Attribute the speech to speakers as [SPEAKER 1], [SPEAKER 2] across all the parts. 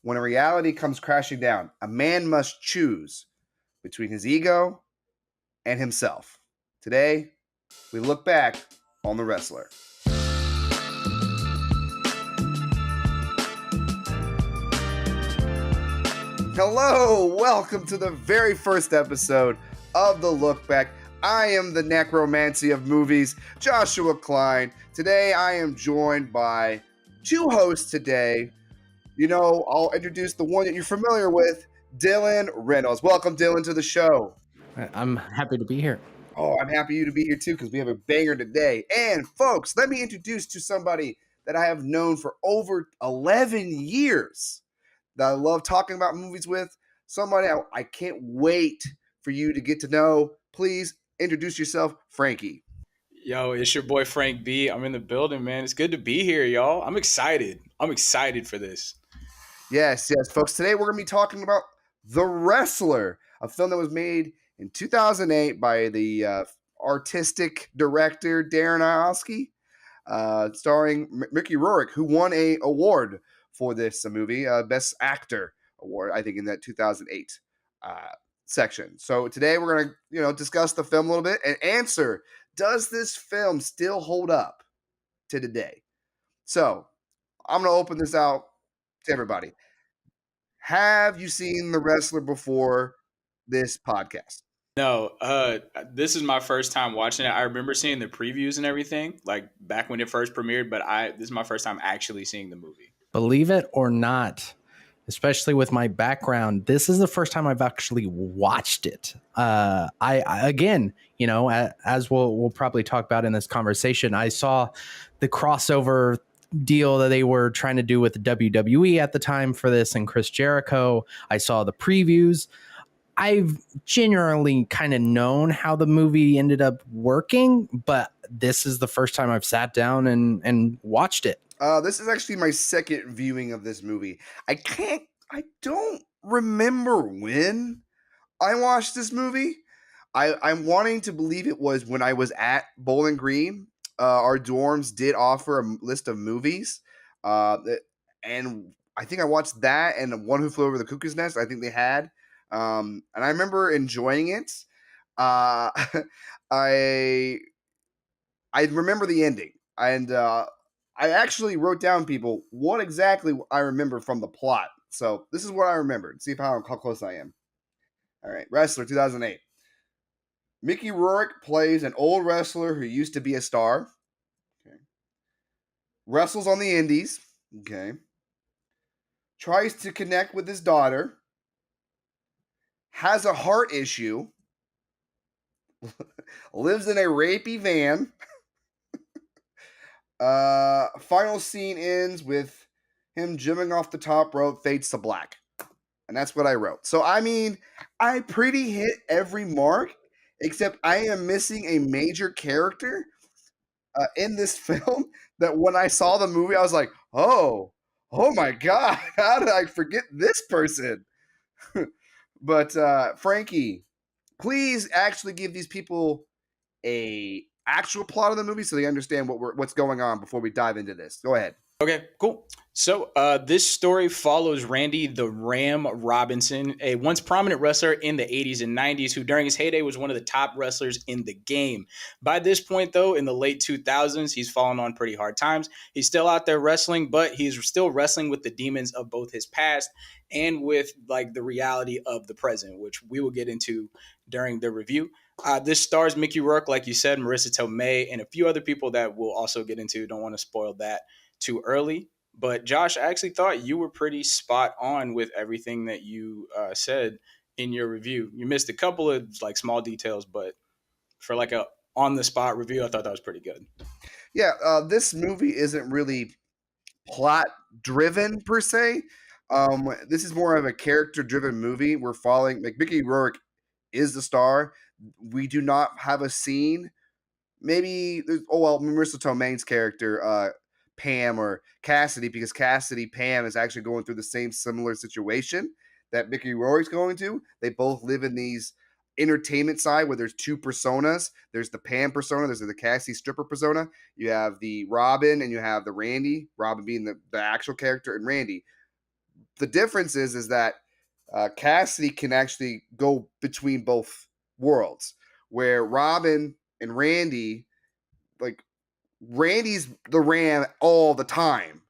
[SPEAKER 1] when a reality comes crashing down, a man must choose between his ego and himself. Today, we look back on The Wrestler. Hello, welcome to the very first episode of The Look Back. I am the necromancy of movies, Joshua Kline. Today, I am joined by two hosts today. I'll introduce the one that you're familiar with, Dylan Reynolds. Welcome, Dylan, to the show.
[SPEAKER 2] I'm happy to be here.
[SPEAKER 1] Oh, I'm happy you to be here, too, because we have a banger today. And, folks, let me introduce to somebody that I have known for over 11 years that I love talking about movies with. Somebody I can't wait for you to get to know. Please introduce yourself, Frankie.
[SPEAKER 3] Yo, it's your boy Frank B. I'm in the building, man. It's good to be here, y'all. I'm excited. I'm excited for this.
[SPEAKER 1] Yes, folks. Today we're going to be talking about The Wrestler, a film that was made in 2008 by the artistic director Darren Aronofsky, starring Mickey Rourke, who won an award for this movie, Best Actor award, I think, in that 2008 section. So today we're going to, discuss the film a little bit and answer, does this film still hold up to today? So I'm going to open this out to everybody. Have you seen The Wrestler before this podcast?
[SPEAKER 3] No, this is my first time watching it. I remember seeing the previews and everything, like back when it first premiered, but this is my first time actually seeing the movie.
[SPEAKER 2] Believe it or not, especially with my background, this is the first time I've actually watched it. I again, as we'll probably talk about in this conversation, I saw the crossover deal that they were trying to do with the WWE at the time for this and Chris Jericho. I saw the previews. I've generally kind of known how the movie ended up working, but this is the first time I've sat down and watched it.
[SPEAKER 1] This is actually my second viewing of this movie. I don't remember when I watched this movie. I'm wanting to believe it was when I was at Bowling Green. Our dorms did offer a list of movies, and I think I watched that and One Who Flew Over the Cuckoo's Nest. I think they had, and I remember enjoying it. I remember the ending, and I actually wrote down, people, what exactly I remember from the plot. So this is what I remembered. See how close I am. All right, Wrestler 2008. Mickey Rourke plays an old wrestler who used to be a star. Okay. Wrestles on the indies. Okay. Tries to connect with his daughter. Has a heart issue. Lives in a rapey van. Final scene ends with him jumping off the top rope, fades to black. And that's what I wrote. So, I mean, I pretty hit every mark, except I am missing a major character in this film that when I saw the movie, I was like, oh my God, how did I forget this person? But Frankie, please actually give these people a actual plot of the movie so they understand what's going on before we dive into this. Go ahead.
[SPEAKER 3] Okay, cool. So this story follows Randy the Ram Robinson, a once prominent wrestler in the 80s and 90s who during his heyday was one of the top wrestlers in the game. By this point, though, in the late 2000s, he's fallen on pretty hard times. He's still out there wrestling, but he's still wrestling with the demons of both his past and with like the reality of the present, which we will get into during the review. This stars Mickey Rourke, like you said, Marisa Tomei, and a few other people that we'll also get into. Don't want to spoil that too early. But Josh, I actually thought you were pretty spot on with everything that you said in your review. You missed a couple of like small details, but for like a on the spot review, I thought that was pretty good.
[SPEAKER 1] Yeah, this movie isn't really plot driven per se. This is more of a character driven movie. We're following Mickey Rourke is the star. We do not have a scene. Maybe Marisa Tomei's character, Pam or Cassidy, because Pam is actually going through the same similar situation that Mickey Rourke's going to. They both live in these entertainment side where there's two personas. There's the Pam persona, there's the Cassidy stripper persona. You have the Robin and you have the Randy. Robin being the actual character and Randy. the difference is that Cassidy can actually go between both worlds, where Robin and Randy, like Randy's the Ram all the time.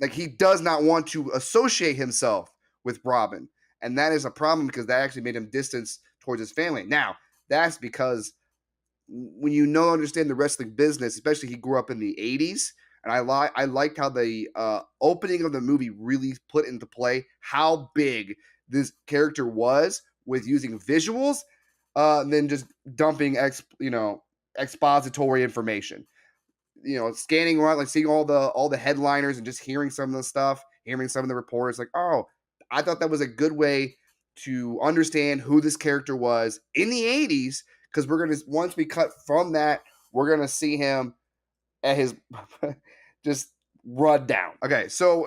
[SPEAKER 1] Like he does not want to associate himself with Robin. And that is a problem because that actually made him distance towards his family. Now, that's because when you understand the wrestling business, especially he grew up in the 80s, and I liked how the opening of the movie really put into play how big this character was with using visuals, and then just dumping expository information. Scanning around, like seeing all the headliners and just hearing some of the stuff, hearing some of the reporters, like, oh, I thought that was a good way to understand who this character was in the 80s, because once we cut from that, we're gonna see him at his just run down. Okay, so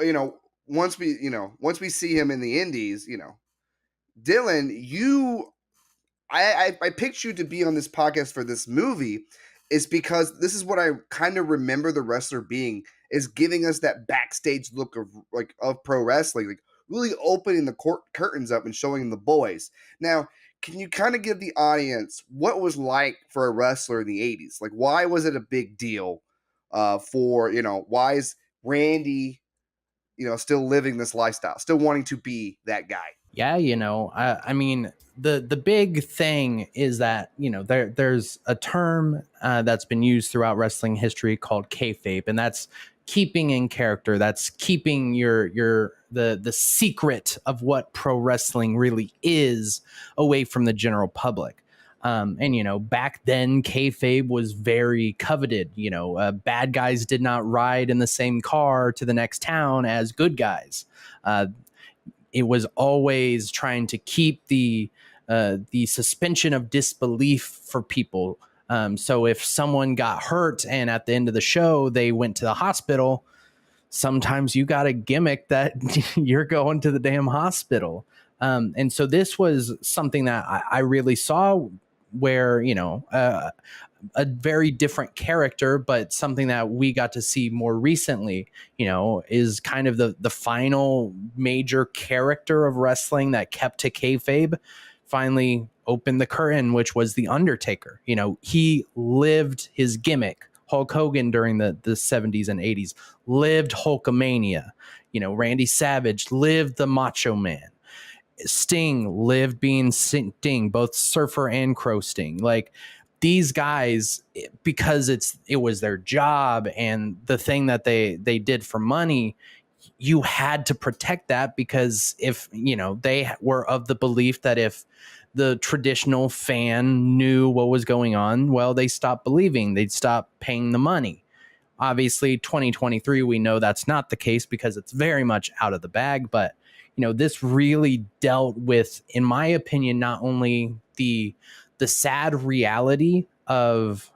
[SPEAKER 1] once we see him in the indies, Dylan, I picked you to be on this podcast for this movie is because this is what I kind of remember the wrestler being, is giving us that backstage look of pro wrestling, like really opening the curtains up and showing the boys. Now, can you kind of give the audience what it was like for a wrestler in the 80s? Like, why was it a big deal why is Randy, still living this lifestyle, still wanting to be that guy?
[SPEAKER 2] Yeah, I mean, the big thing is that there's a term that's been used throughout wrestling history called kayfabe, and that's keeping in character. That's keeping the secret of what pro wrestling really is away from the general public. And back then, kayfabe was very coveted. Bad guys did not ride in the same car to the next town as good guys. It was always trying to keep the suspension of disbelief for people. So if someone got hurt and at the end of the show they went to the hospital, sometimes you got a gimmick that you're going to the damn hospital. And so this was something that I really saw where, a very different character, but something that we got to see more recently, is kind of the final major character of wrestling that kept to kayfabe, finally opened the curtain, which was The Undertaker. He lived his gimmick. Hulk Hogan during the 70s and 80s lived Hulkamania. Randy Savage lived the Macho Man. Sting lived being Sting, both Surfer and Crow Sting. Like, these guys, because it was their job and the thing that they did for money, you had to protect that, because if they were of the belief that if the traditional fan knew what was going on, well, they stopped believing, they'd stop paying the money. Obviously 2023, we know that's not the case because it's very much out of the bag. But this really dealt with, in my opinion, not only the sad reality of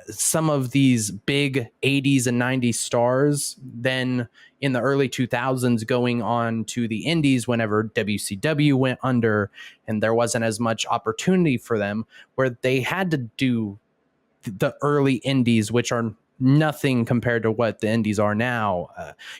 [SPEAKER 2] some of these big 80s and 90s stars then in the early 2000s going on to the indies whenever WCW went under and there wasn't as much opportunity for them, where they had to do the early indies, which are nothing compared to what the indies are now.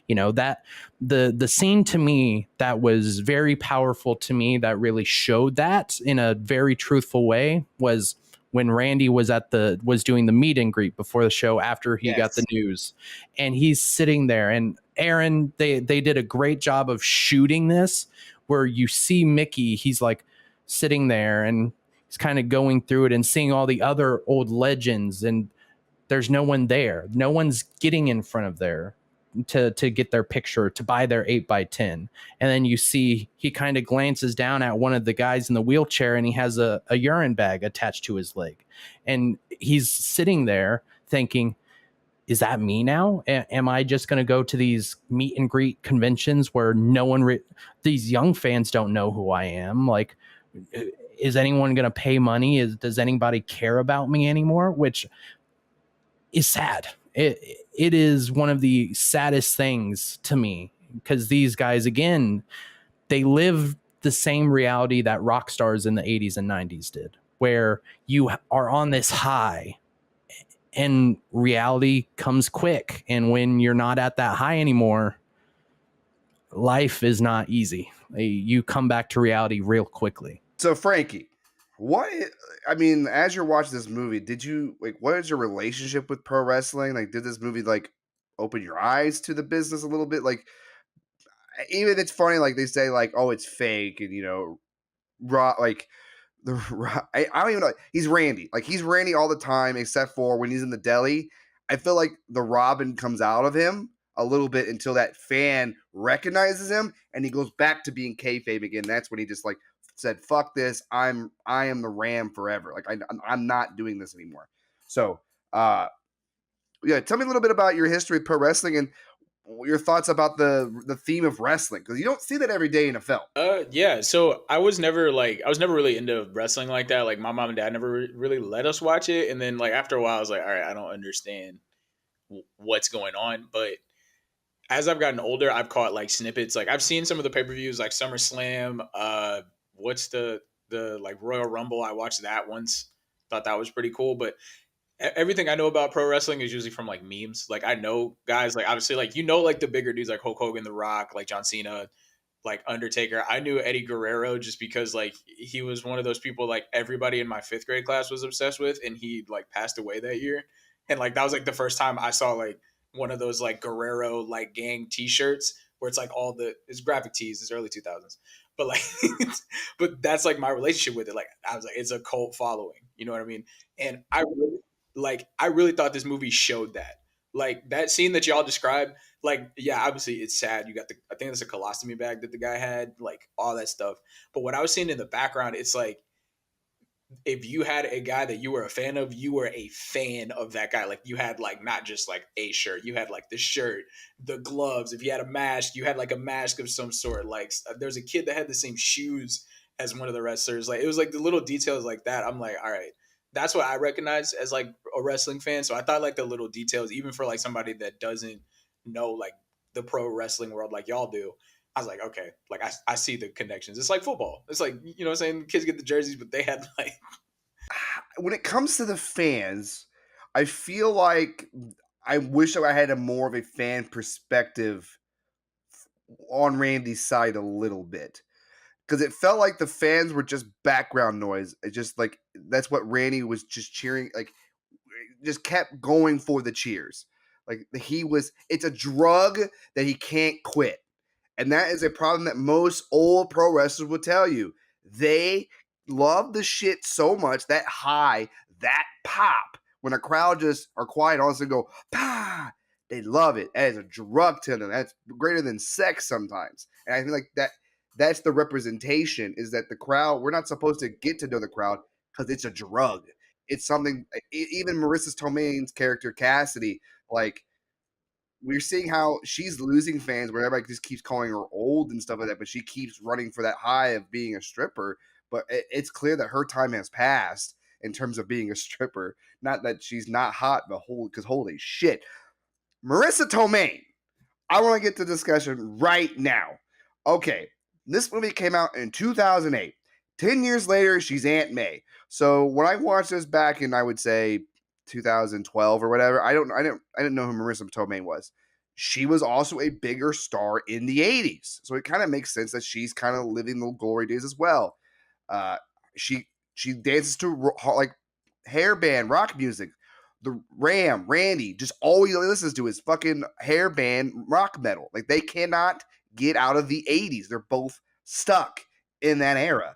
[SPEAKER 2] That the scene to me that was very powerful to me, that really showed that in a very truthful way, was when Randy was doing the meet and greet before the show after he got the news, and he's sitting there. And Aaron, they did a great job of shooting this, where you see Mickey, he's like sitting there and he's kind of going through it and seeing all the other old legends, and there's no one there. No one's getting in front of there to get their picture, to buy their 8x10. And then you see he kind of glances down at one of the guys in the wheelchair, and he has a urine bag attached to his leg. And he's sitting there thinking, is that me now? Am I just going to go to these meet and greet conventions where no one, these young fans don't know who I am? Like, is anyone going to pay money? Does anybody care about me anymore? Which is sad. It is one of the saddest things to me, because these guys, again, they live the same reality that rock stars in the 80s and 90s did, where you are on this high and reality comes quick. And when you're not at that high anymore, life is not easy. You come back to reality real quickly.
[SPEAKER 1] So Frankie, as you're watching this movie, did you what is your relationship with pro wrestling? Like, did this movie open your eyes to the business a little bit? Like, even it's funny, like they say, like, oh, it's fake, and raw, like I don't even know. He's Randy. Like, he's Randy all the time, except for when he's in the deli. I feel like the Robin comes out of him a little bit until that fan recognizes him, and he goes back to being kayfabe again. That's when he just said, "Fuck this! I am the Ram forever. Like, I'm not doing this anymore." So, yeah, tell me a little bit about your history with pro wrestling and your thoughts about the theme of wrestling, because you don't see that every day in a film.
[SPEAKER 3] Yeah. So I was never really into wrestling like that. Like, my mom and dad never really let us watch it. And then, like, after a while, I was like, all right, I don't understand what's going on. But as I've gotten older, I've caught like snippets. Like, I've seen some of the pay-per-views, like SummerSlam. What's the like Royal Rumble? I watched that once. Thought that was pretty cool. But everything I know about pro wrestling is usually from like memes. Like, I know guys, like, obviously, like, like the bigger dudes like Hulk Hogan, The Rock, like John Cena, like Undertaker. I knew Eddie Guerrero just because like he was one of those people like everybody in my 5th grade class was obsessed with, and he like passed away that year. And like that was like the first time I saw like one of those like Guerrero like gang T-shirts where it's like it's graphic tees. It's early 2000s, but like, but that's like my relationship with it. Like, I was like, it's a cult following. You know what I mean? And I really thought this movie showed that. Like, that scene that y'all described, like, yeah, obviously it's sad. You got I think it's a colostomy bag that the guy had, like, all that stuff. But what I was seeing in the background, it's like, if you had a guy that you were a fan of, you were a fan of that guy. Like, you had like not just like a shirt, you had like the shirt, the gloves. If you had a mask, you had like a mask of some sort. Like, there's a kid that had the same shoes as one of the wrestlers. Like, it was like the little details like that. I'm like, all right, that's what I recognize as like a wrestling fan. So I thought like the little details, even for like somebody that doesn't know like the pro wrestling world like y'all do, I was like, okay, like I see the connections. It's like football. It's like, you know what I'm saying? Kids get the jerseys, but they had like,
[SPEAKER 1] When it comes to the fans, I feel like I wish I had a more of a fan perspective on Randy's side a little bit, because it felt like the fans were just background noise. It just like that's what Randy was just cheering, like just kept going for the cheers. Like, it's a drug that he can't quit. And that is a problem that most old pro wrestlers will tell you. They love the shit so much, that high, that pop, when a crowd just are quiet, all of a sudden go, "Pah!" They love it. That is a drug to them. That's greater than sex sometimes. And I feel like that's the representation, is that the crowd, we're not supposed to get to know the crowd because it's a drug. It's something, even Marisa Tomei's character, Cassidy, like, we're seeing how she's losing fans where everybody just keeps calling her old and stuff like that, but she keeps running for that high of being a stripper. But it's clear that her time has passed in terms of being a stripper. Not that she's not hot, but holy shit. Marisa Tomei, I want to get to discussion right now. Okay, this movie came out in 2008. 10 years later, she's Aunt May. So when I watched this back in, I would say 2012 or whatever, I didn't know who Marisa Tomei was. She was also a bigger star in the 80s. So it kind of makes sense that she's kind of living the glory days as well. Uh, she dances to like hair band rock music. The Randy, just all he listens to is fucking hair band rock metal. Like, they cannot get out of the 80s. They're both stuck in that era.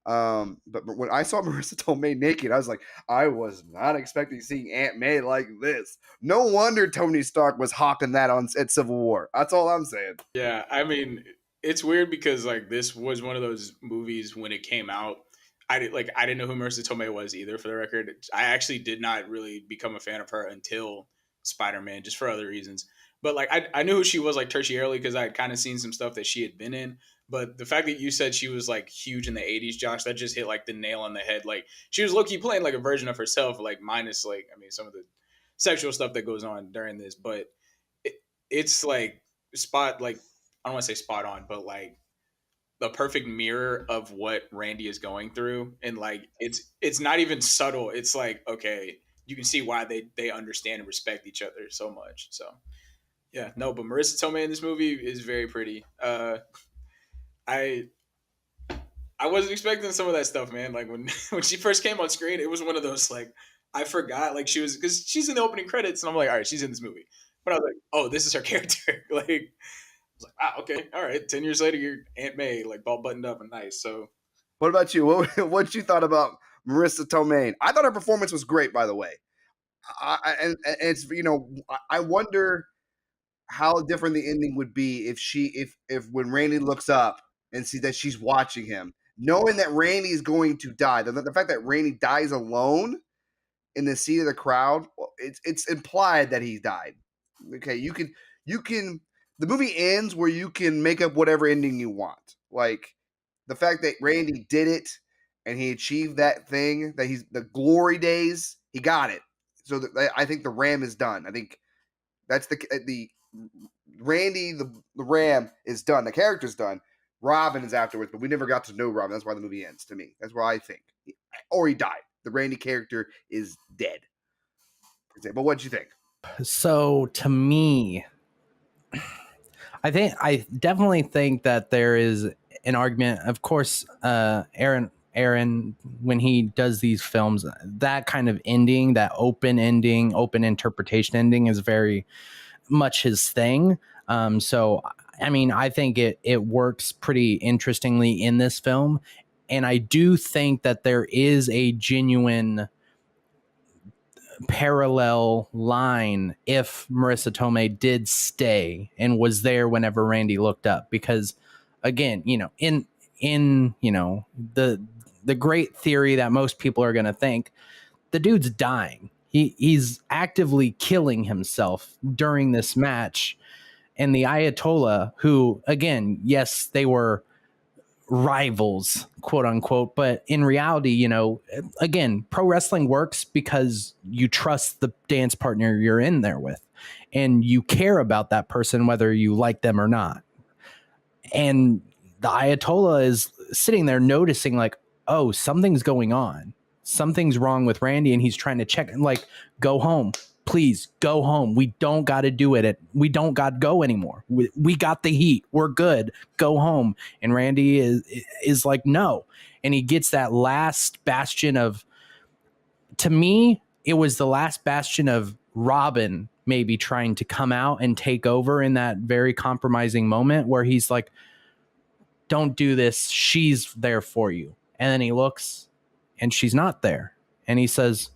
[SPEAKER 1] But when I saw Marisa Tomei naked, I was like, I was not expecting seeing Aunt May like this. No wonder Tony Stark was hawking that at Civil War. That's all I'm saying.
[SPEAKER 3] yeah, I mean, it's weird because like this was one of those movies when it came out. I didn't know who Marisa Tomei was either. For the record, I actually did not really become a fan of her until Spider-Man, just for other reasons. But like I knew who she was like tertiarily because I had kind of seen some stuff that she had been in. But the fact that you said she was like huge in the 80s, Josh, that just hit like the nail on the head. Like, she was low-key playing like a version of herself, like minus like, I mean, some of the sexual stuff that goes on during this, but it's like I don't want to say spot on, but like the perfect mirror of what Randy is going through. And like it's not even subtle. It's like, okay, you can see why they understand and respect each other so much. So Yeah, no, but Marisa Tomei in this movie is very pretty. I I wasn't expecting some of that stuff, man. Like when when she first came on screen, it was one of those like I forgot like she was because she's in the opening credits, and I'm like, all right, she's in this movie. But I was like, oh, this is her character. Like I was like, ah, okay, all right. 10 years later, you're Aunt May, like all buttoned up and nice. So
[SPEAKER 1] What about you? What you thought about Marisa Tomei? I thought her performance was great, by the way. And it's I wonder how different the ending would be if when Randy looks up and sees that she's watching him, knowing that Randy is going to die. The fact that Randy dies alone in the seat of the crowd, well, it's implied that he died. Okay, you can the movie ends where you can make up whatever ending you want. Like the fact that Randy did it and he achieved that thing, that he's the glory days, he got it. So I think the Ram is done. I think that's the Randy the Ram is done. The character's done. Robin is afterwards, but we never got to know Robin. That's why the movie ends. To me, that's where I think, or he died. The Randy character is dead. But what'd you think?
[SPEAKER 2] So to me, I definitely think that there is an argument. Of course, Aaron, when he does these films, that kind of ending, that open ending, open interpretation ending, is very much his thing. So, I mean, I think it works pretty interestingly in this film, and I do think that there is a genuine parallel line if Marisa Tomei did stay and was there whenever Randy looked up, because again, in the great theory that most people are going to think, the dude's dying. He's actively killing himself during this match, and the Ayatollah, who again, yes, they were rivals, quote unquote, but in reality, again, pro wrestling works because you trust the dance partner you're in there with, and you care about that person whether you like them or not. And the Ayatollah is sitting there noticing, like, oh, something's going on, something's wrong with Randy, and he's trying to check, like, go home, please go home. We don't got to do it. We don't got to go anymore. We got the heat. We're good. Go home. And Randy is like, no. And he gets that last bastion of, to me, it was the last bastion of Robin maybe trying to come out and take over in that very compromising moment where he's like, don't do this. She's there for you. And then he looks and she's not there. And he says,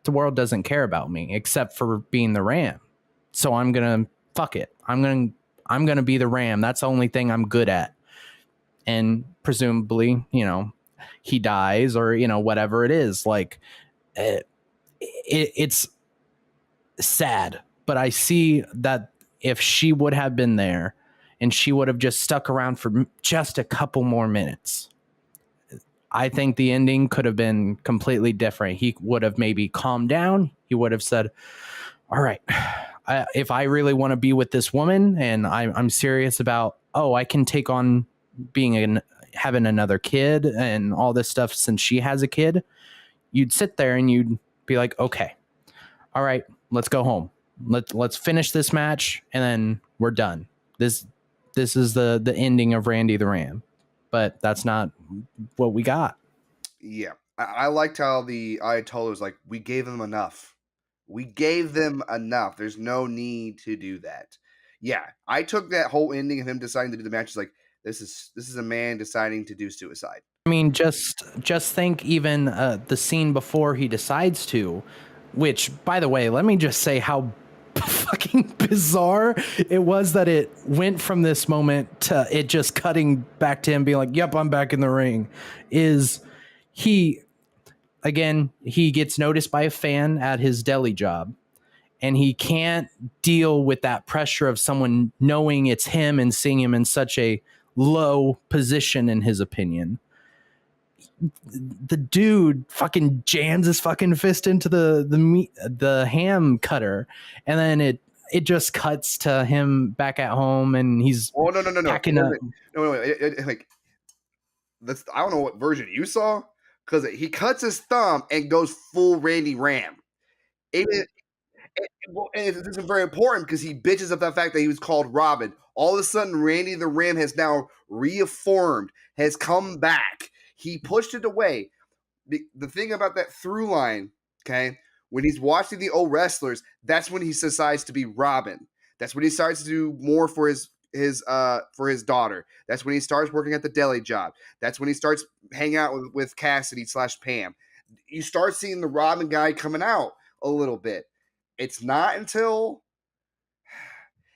[SPEAKER 2] the world doesn't care about me except for being the Ram. So I'm going to fuck it. I'm going to be the Ram. That's the only thing I'm good at. And presumably, he dies or, whatever it is. Like it's sad, but I see that if she would have been there and she would have just stuck around for just a couple more minutes, I think the ending could have been completely different. He would have maybe calmed down. He would have said, all right, if I really want to be with this woman and I'm serious about, I can take on having another kid and all this stuff since she has a kid, you'd sit there and you'd be like, okay, all right, let's go home. Let's finish this match and then we're done. This is the ending of Randy the Ram. But that's not what we got.
[SPEAKER 1] Yeah. I liked how the Ayatollah was like, we gave them enough. We gave them enough. There's no need to do that. Yeah. I took that whole ending of him deciding to do the match as like, this is a man deciding to do suicide.
[SPEAKER 2] I mean, just think even the scene before he decides to, which, by the way, let me just say how fucking bizarre it was that it went from this moment to it just cutting back to him being like, yep, I'm back in the ring. Is he gets noticed by a fan at his deli job, and he can't deal with that pressure of someone knowing it's him and seeing him in such a low position in his opinion. The dude fucking jams his fucking fist into the ham cutter, and then it just cuts to him back at home, and he's
[SPEAKER 1] no
[SPEAKER 2] packing up.
[SPEAKER 1] No, like that's, I don't know what version you saw, because he cuts his thumb and goes full Randy Ram. And this is very important because he bitches up that fact that he was called Robin. All of a sudden, Randy the Ram has now reaffirmed, has come back. He pushed it away. The thing about that through line, okay, when he's watching the old wrestlers, that's when he decides to be Robin. That's when he starts to do more for his daughter. That's when he starts working at the deli job. That's when he starts hanging out with Cassidy / Pam. You start seeing the Robin guy coming out a little bit. It's not until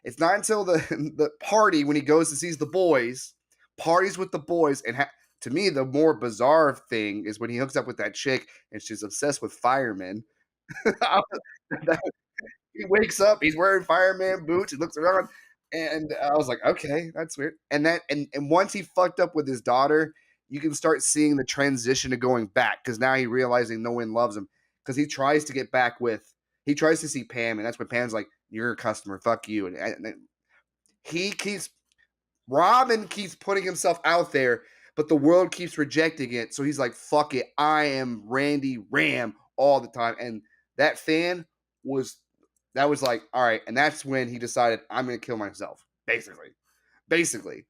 [SPEAKER 1] the party when he goes and sees the boys, parties with the boys, and to me the more bizarre thing is when he hooks up with that chick and she's obsessed with firemen. He wakes up, he's wearing fireman boots, he looks around, and I was like, okay, that's weird. And once he fucked up with his daughter, you can start seeing the transition to going back because now he's realizing no one loves him because he tries to get back with. He tries to see Pam, and that's when Pam's like, "You're a customer, fuck you." And Robin keeps putting himself out there, but the world keeps rejecting it. So he's like, "Fuck it, I am Randy Ram all the time." And that fan was like, all right, and that's when he decided, I'm gonna kill myself, basically,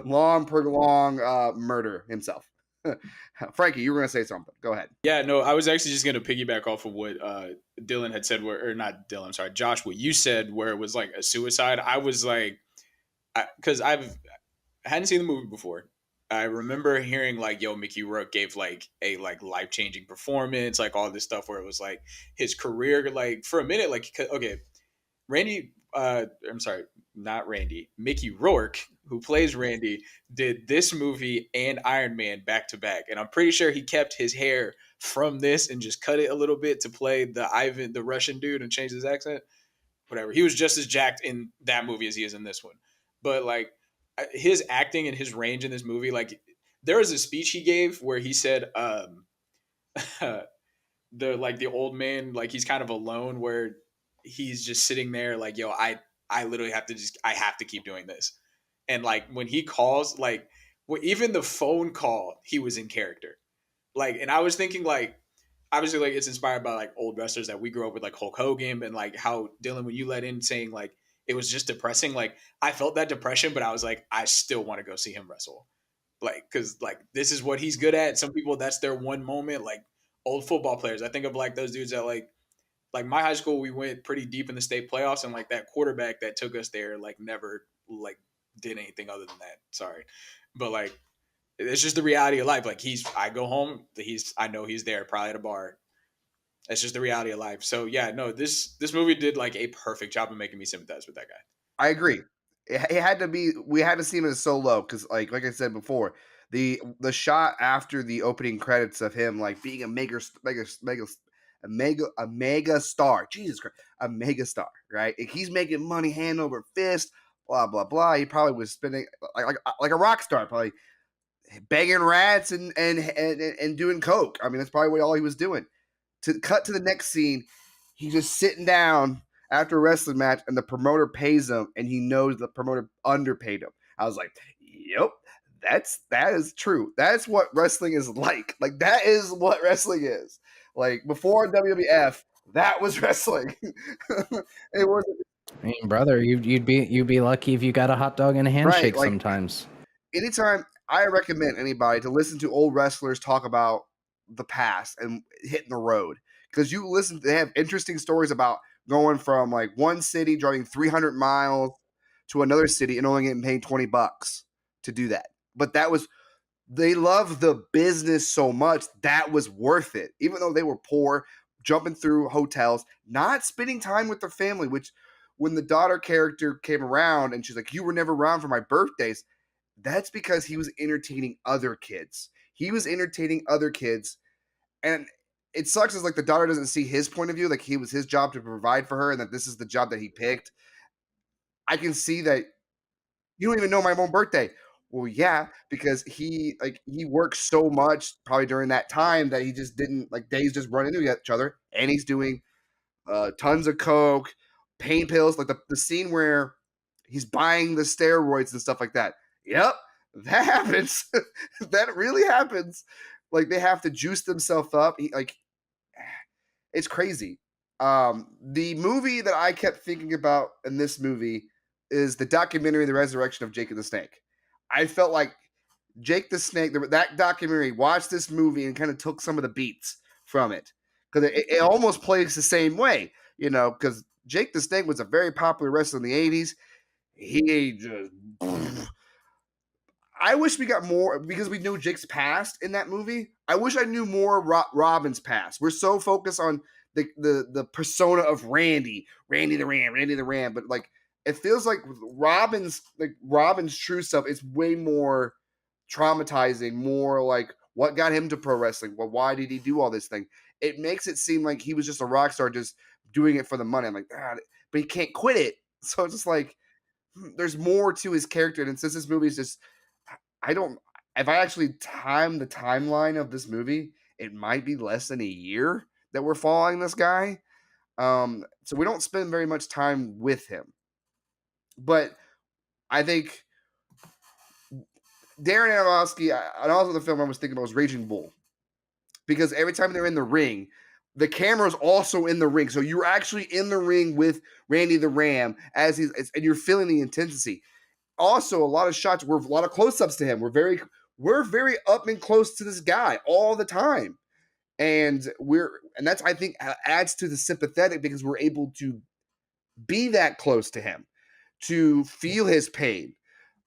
[SPEAKER 1] long prolonged murder himself. Frankie, you were gonna say something. Go ahead.
[SPEAKER 3] Yeah, no, I was actually just gonna piggyback off of what Dylan had said, or not Dylan, I'm sorry, Josh, what you said, where it was like a suicide. I was like, because I hadn't seen the movie before. I remember hearing like, yo, Mickey Rourke gave like a like life changing performance, like all this stuff where it was like his career, like for a minute, like okay, Randy, I'm sorry, not Randy, Mickey Rourke, who plays Randy, did this movie and Iron Man back to back. And I'm pretty sure he kept his hair from this and just cut it a little bit to play the Ivan, the Russian dude, and change his accent. Whatever. He was just as jacked in that movie as he is in this one. But like his acting and his range in this movie, like there was a speech he gave where he said, the old man, like he's kind of alone where he's just sitting there like, yo, I literally have to I have to keep doing this. And like when he calls, like even the phone call, he was in character. Like, and I was thinking like, obviously like it's inspired by like old wrestlers that we grew up with, like Hulk Hogan, and like how Dylan, when you let in saying like it was just depressing, like I felt that depression, but I was like, I still want to go see him wrestle. Like, cause like this is what he's good at. Some people, that's their one moment. Like old football players, I think of like those dudes that like my high school, we went pretty deep in the state playoffs, and like that quarterback that took us there, like never like did anything other than that. Sorry, but like it's just the reality of life. Like I go home, I know he's there, probably at a bar. It's just the reality of life. So yeah, no, this movie did like a perfect job of making me sympathize with that guy.
[SPEAKER 1] I agree. It had to be. We had to see him as solo because, like I said before, the shot after the opening credits of him like being a mega star. Jesus Christ, a mega star, right? He's making money hand over fist. Blah blah blah. He probably was spending like a rock star, probably banging rats and doing coke. I mean, that's probably all he was doing. To cut to the next scene, he's just sitting down after a wrestling match, and the promoter pays him, and he knows the promoter underpaid him. I was like, yep, that is true. That's what wrestling is like. Like that is what wrestling is. Like before WWF, that was wrestling. It wasn't.
[SPEAKER 2] I mean, brother, you'd be lucky if you got a hot dog and a handshake
[SPEAKER 1] like,
[SPEAKER 2] sometimes.
[SPEAKER 1] Anytime, I recommend anybody to listen to old wrestlers talk about the past and hitting the road, because you listen, they have interesting stories about going from like one city driving 300 miles to another city and only getting paid $20 to do that. But they love the business so much that was worth it, even though they were poor, jumping through hotels, not spending time with their family. Which when the daughter character came around and she's like, you were never around for my birthdays, that's because he was entertaining other kids. And it sucks as like the daughter doesn't see his point of view, like he was his job to provide for her and that this is the job that he picked. I can see that you don't even know my own birthday. Well, yeah, because he works so much probably during that time that he just didn't, like, days just run into each other, and he's doing tons of coke, pain pills, like the scene where he's buying the steroids and stuff like that. Yep, that happens. That really happens. Like they have to juice themselves up. It's crazy. The movie that I kept thinking about in this movie is the documentary, The Resurrection of Jake and the Snake. I felt like Jake the Snake, that documentary, watched this movie and kind of took some of the beats from it. Because it almost plays the same way, because Jake the Snake was a very popular wrestler in the 80s. He just... I wish we got more, because we knew Jake's past in that movie. I wish I knew more Robin's past. We're so focused on the persona of Randy the Ram, but like it feels like Robin's true stuff is way more traumatizing, more like what got him to pro wrestling. Well, why did he do all this thing? It makes it seem like he was just a rock star, just doing it for the money. I'm like, but he can't quit it. So it's just like there's more to his character, and since this movie is just, if I actually time the timeline of this movie, it might be less than a year that we're following this guy. So we don't spend very much time with him. But I think Darren Aronofsky, and also the film I was thinking about was Raging Bull. Because every time they're in the ring, the camera's also in the ring. So you're actually in the ring with Randy the Ram and you're feeling the intensity. Also, a lot of shots were a lot of close-ups to him. We're very up and close to this guy all the time. And that's, I think, adds to the sympathetic, because we're able to be that close to him, to feel his pain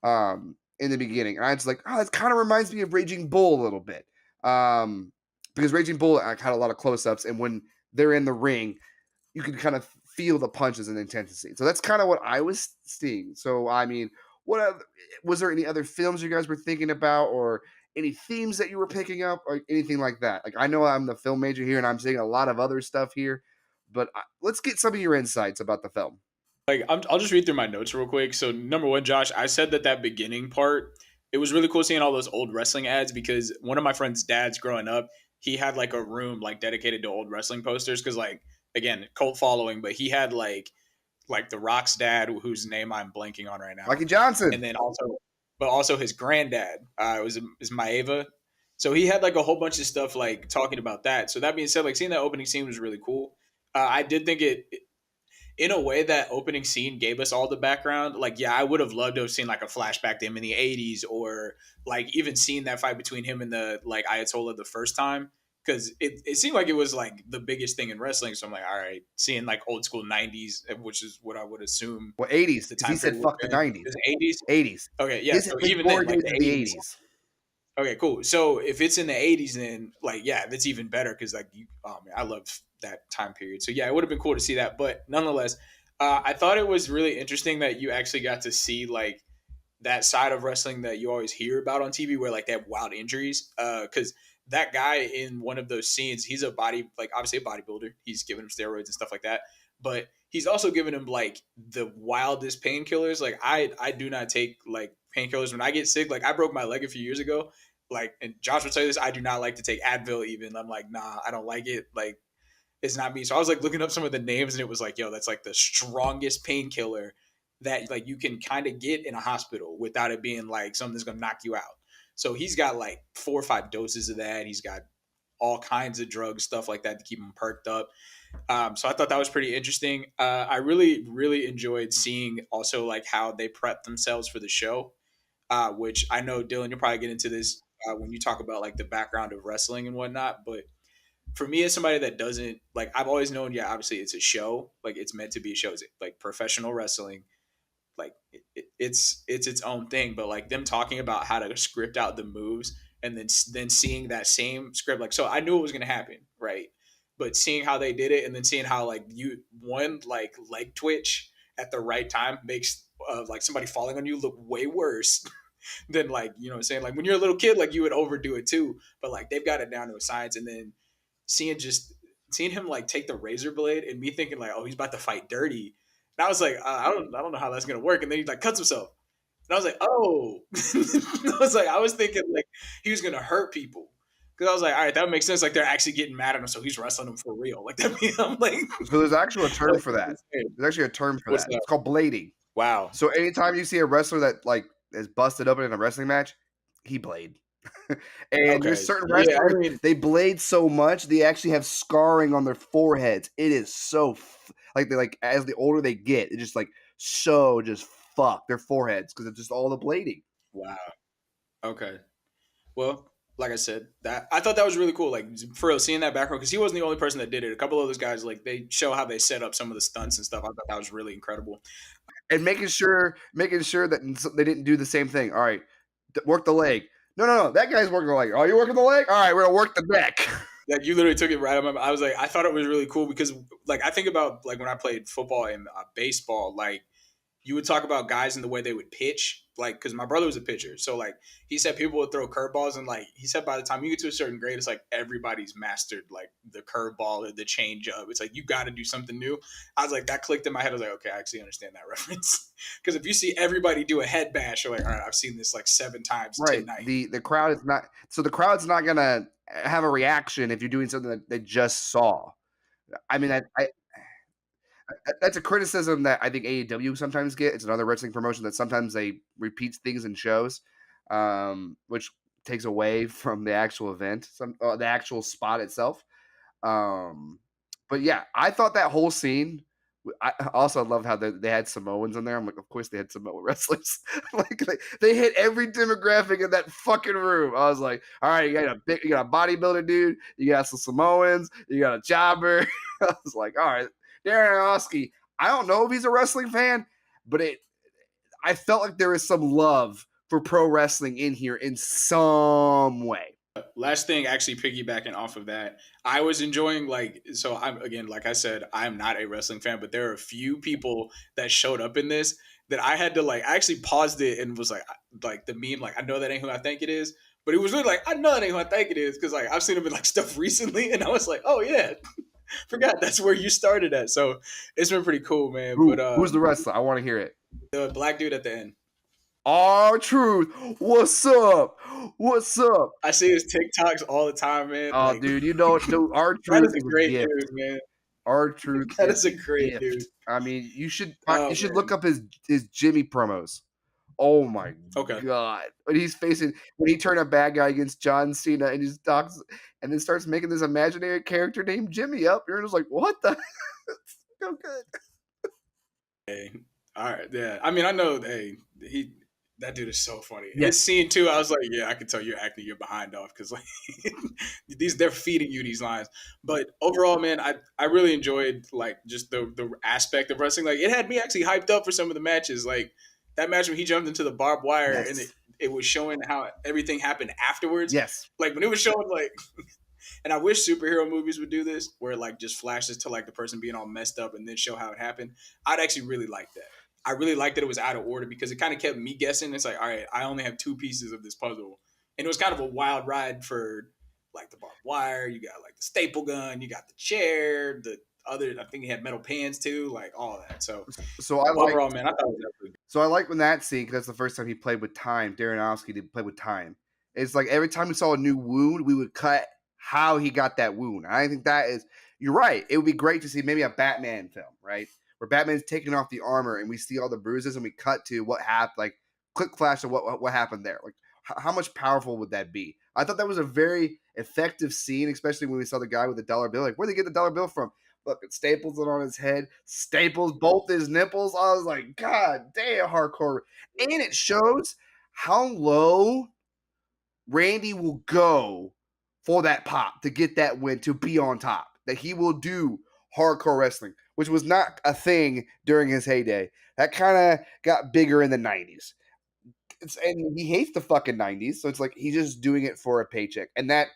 [SPEAKER 1] in the beginning. And I was like, it kind of reminds me of Raging Bull a little bit. Because Raging Bull had a lot of close-ups, and when they're in the ring, you can kind of feel the punches and intensity. So that's kind of what I was seeing. So, I mean, was there any other films you guys were thinking about, or any themes that you were picking up, or anything like that? Like, I know I'm the film major here, and I'm seeing a lot of other stuff here, but let's get some of your insights about the film.
[SPEAKER 3] Like, I'll just read through my notes real quick. So, number one, Josh, I said that beginning part, it was really cool seeing all those old wrestling ads, because one of my friend's dads growing up, he had like a room like dedicated to old wrestling posters, because like, again, cult following, but he had like the Rock's dad, whose name I'm blanking on right now,
[SPEAKER 1] Lucky Johnson,
[SPEAKER 3] and then also his granddad is Maeva. So he had like a whole bunch of stuff like talking about that. So that being said, like seeing that opening scene was really cool. I did think it in a way, that opening scene gave us all the background. Like, yeah, I would have loved to have seen like a flashback to him in the 80s, or like even seeing that fight between him and the like Ayatollah the first time. Because it seemed like it was like the biggest thing in wrestling. So I'm like, all right, seeing like old school 90s, which is what I would assume.
[SPEAKER 1] Well, 80s. The time he said fuck the 90s.
[SPEAKER 3] 80s?
[SPEAKER 1] 80s.
[SPEAKER 3] Okay, yeah. So even then, like the 80s. Okay, cool. So if it's in the 80s, then like, yeah, that's even better, because like, I loved that time period. So yeah, it would have been cool to see that. But nonetheless, I thought it was really interesting that you actually got to see like that side of wrestling that you always hear about on TV, where like they have wild injuries. Because that guy in one of those scenes, he's obviously a bodybuilder. He's giving him steroids and stuff like that. But he's also giving him like the wildest painkillers. Like I do not take like painkillers when I get sick. Like I broke my leg a few years ago. Like, and Josh would tell you this, I do not like to take Advil even. I'm like, nah, I don't like it. Like, it's not me. So I was like looking up some of the names, and it was like, yo, that's like the strongest painkiller that like you can kind of get in a hospital without it being like something that's gonna knock you out. So he's got like 4 or 5 doses of that. He's got all kinds of drugs, stuff like that to keep him perked up. So I thought that was pretty interesting. I really, really enjoyed seeing also like how they prep themselves for the show, which I know, Dylan, you'll probably get into this when you talk about like the background of wrestling and whatnot. But for me, as somebody that doesn't like, I've always known, yeah, obviously it's a show, like it's meant to be a show. It's like professional wrestling, like it's its own thing. But like them talking about how to script out the moves, and then seeing that same script, like, so I knew it was gonna happen, right? But seeing how they did it, and then seeing how like one like leg twitch at the right time makes like somebody falling on you look way worse than like, you know what I'm saying? Like when you're a little kid, like you would overdo it too, but like they've got it down to a science. And then seeing him like take the razor blade, and me thinking like, oh, he's about to fight dirty. And I was like, I don't know how that's gonna work. And then he like cuts himself, and I was like, oh, I was thinking like he was gonna hurt people, because I was like, all right, that makes sense. Like they're actually getting mad at him, so he's wrestling them for real. Like that. I'm like,
[SPEAKER 1] so there's actually a term for that. There's actually a term for that. It's called blading.
[SPEAKER 3] Wow.
[SPEAKER 1] So anytime you see a wrestler that like is busted open in a wrestling match, he blade. And
[SPEAKER 3] Okay.
[SPEAKER 1] there's certain
[SPEAKER 3] Yeah, I
[SPEAKER 1] wrestlers,
[SPEAKER 3] mean,
[SPEAKER 1] they blade so much they actually have scarring on their foreheads. It is so like they like as the older they get, it just like so just fuck their foreheads because it's just all the blading.
[SPEAKER 3] wow. Okay. Well, like I said, that I thought that was really cool. Like for real, seeing that background because he wasn't the only person that did it. A couple of those guys, like they show how they set up some of the stunts and stuff. I thought that was really incredible.
[SPEAKER 1] And making sure that they didn't do the same thing. All right, work the leg. No. That guy's working the leg. Oh, you working the leg? All right, we're gonna work the neck.
[SPEAKER 3] Like you literally took it right. I was like, I thought it was really cool because like I think about like when I played football and baseball, like you would talk about guys and the way they would pitch, like because my brother was a pitcher, so like he said people would throw curveballs, and like he said by the time you get to a certain grade, it's like everybody's mastered like the curveball or the change up. It's like you got to do something new. I was like that clicked in my head. I was like, okay, I actually understand that reference because if you see everybody do a head bash, you're like, all right, I've seen this like 7 times
[SPEAKER 1] Right.
[SPEAKER 3] tonight.
[SPEAKER 1] The crowd is not so the crowd's not gonna have a reaction if you're doing something that they just saw. I mean, that's a criticism that I think AEW sometimes get. It's another wrestling promotion that sometimes they repeats things in shows, which takes away from the actual event, the actual spot itself. But yeah, I thought that whole scene. I also love how they had Samoans in there. I'm like, of course they had Samoan wrestlers. Like they hit every demographic in that fucking room. I was like, all right, you got a bodybuilder dude, you got some Samoans, you got a jobber. I was like, all right, Darren Aronofsky. I don't know if he's a wrestling fan, but I felt like there was some love for pro wrestling in here in some way.
[SPEAKER 3] Last thing, actually piggybacking off of that, I was enjoying so I'm again, like I said, I'm not a wrestling fan, but there are a few people that showed up in this that I had to I actually paused it and was like the meme, like I know that ain't who I think it is, but it was really like I know that ain't who I think it is because like I've seen him in like stuff recently, and I was like, oh yeah, forgot that's where you started at. So it's been pretty cool, man.
[SPEAKER 1] Who's the wrestler? I want to hear it.
[SPEAKER 3] The black dude at the end.
[SPEAKER 1] R-Truth, what's up? What's up?
[SPEAKER 3] I see his TikToks all the time, man.
[SPEAKER 1] Oh, dude, you know, R-Truth
[SPEAKER 3] that is a
[SPEAKER 1] is
[SPEAKER 3] great
[SPEAKER 1] gift.
[SPEAKER 3] dude, man.
[SPEAKER 1] R-Truth,
[SPEAKER 3] that is a great dude.
[SPEAKER 1] I mean, you should look up his Jimmy promos. Oh my god! When he turned a bad guy against John Cena and he talks and then starts making this imaginary character named Jimmy up, you're just like, what the? It's so good.
[SPEAKER 3] Hey, all right, yeah. I mean, I know. Hey, that dude is so funny. Yeah. His scene too, I was like, yeah, I can tell you're acting your behind off because like they're feeding you these lines. But overall, man, I really enjoyed like just the aspect of wrestling. Like it had me actually hyped up for some of the matches. Like that match when he jumped into the barbed wire and it was showing how everything happened afterwards.
[SPEAKER 1] Yes.
[SPEAKER 3] Like when it was showing like and I wish superhero movies would do this where it like just flashes to like the person being all messed up and then show how it happened. I'd actually really like that. I really liked that it was out of order because it kind of kept me guessing. It's like, all right, I only have 2 pieces of this puzzle. And it was kind of a wild ride for like the barbed wire. You got like the staple gun, you got the chair, the other, I think he had metal pans too, like all that. So overall, man, I thought it was really good.
[SPEAKER 1] So I like when that scene, because that's the first time he played with time. Darren Aronofsky did play with time. It's like every time we saw a new wound, we would cut how he got that wound. And I think that is, you're right. It would be great to see maybe a Batman film, right? Where Batman's taking off the armor and we see all the bruises and we cut to what happened, like quick flash of what happened there. Like how much powerful would that be? I thought that was a very effective scene, especially when we saw the guy with the dollar bill. Like, where'd they get the dollar bill from? Look, it staples it on his head, staples both his nipples. I was like, God damn, hardcore. And it shows how low Randy will go for that pop to get that win, to be on top. That he will do hardcore wrestling, which was not a thing during his heyday. That kind of got bigger in the 90s. And he hates the fucking 90s, so it's like he's just doing it for a paycheck. And that,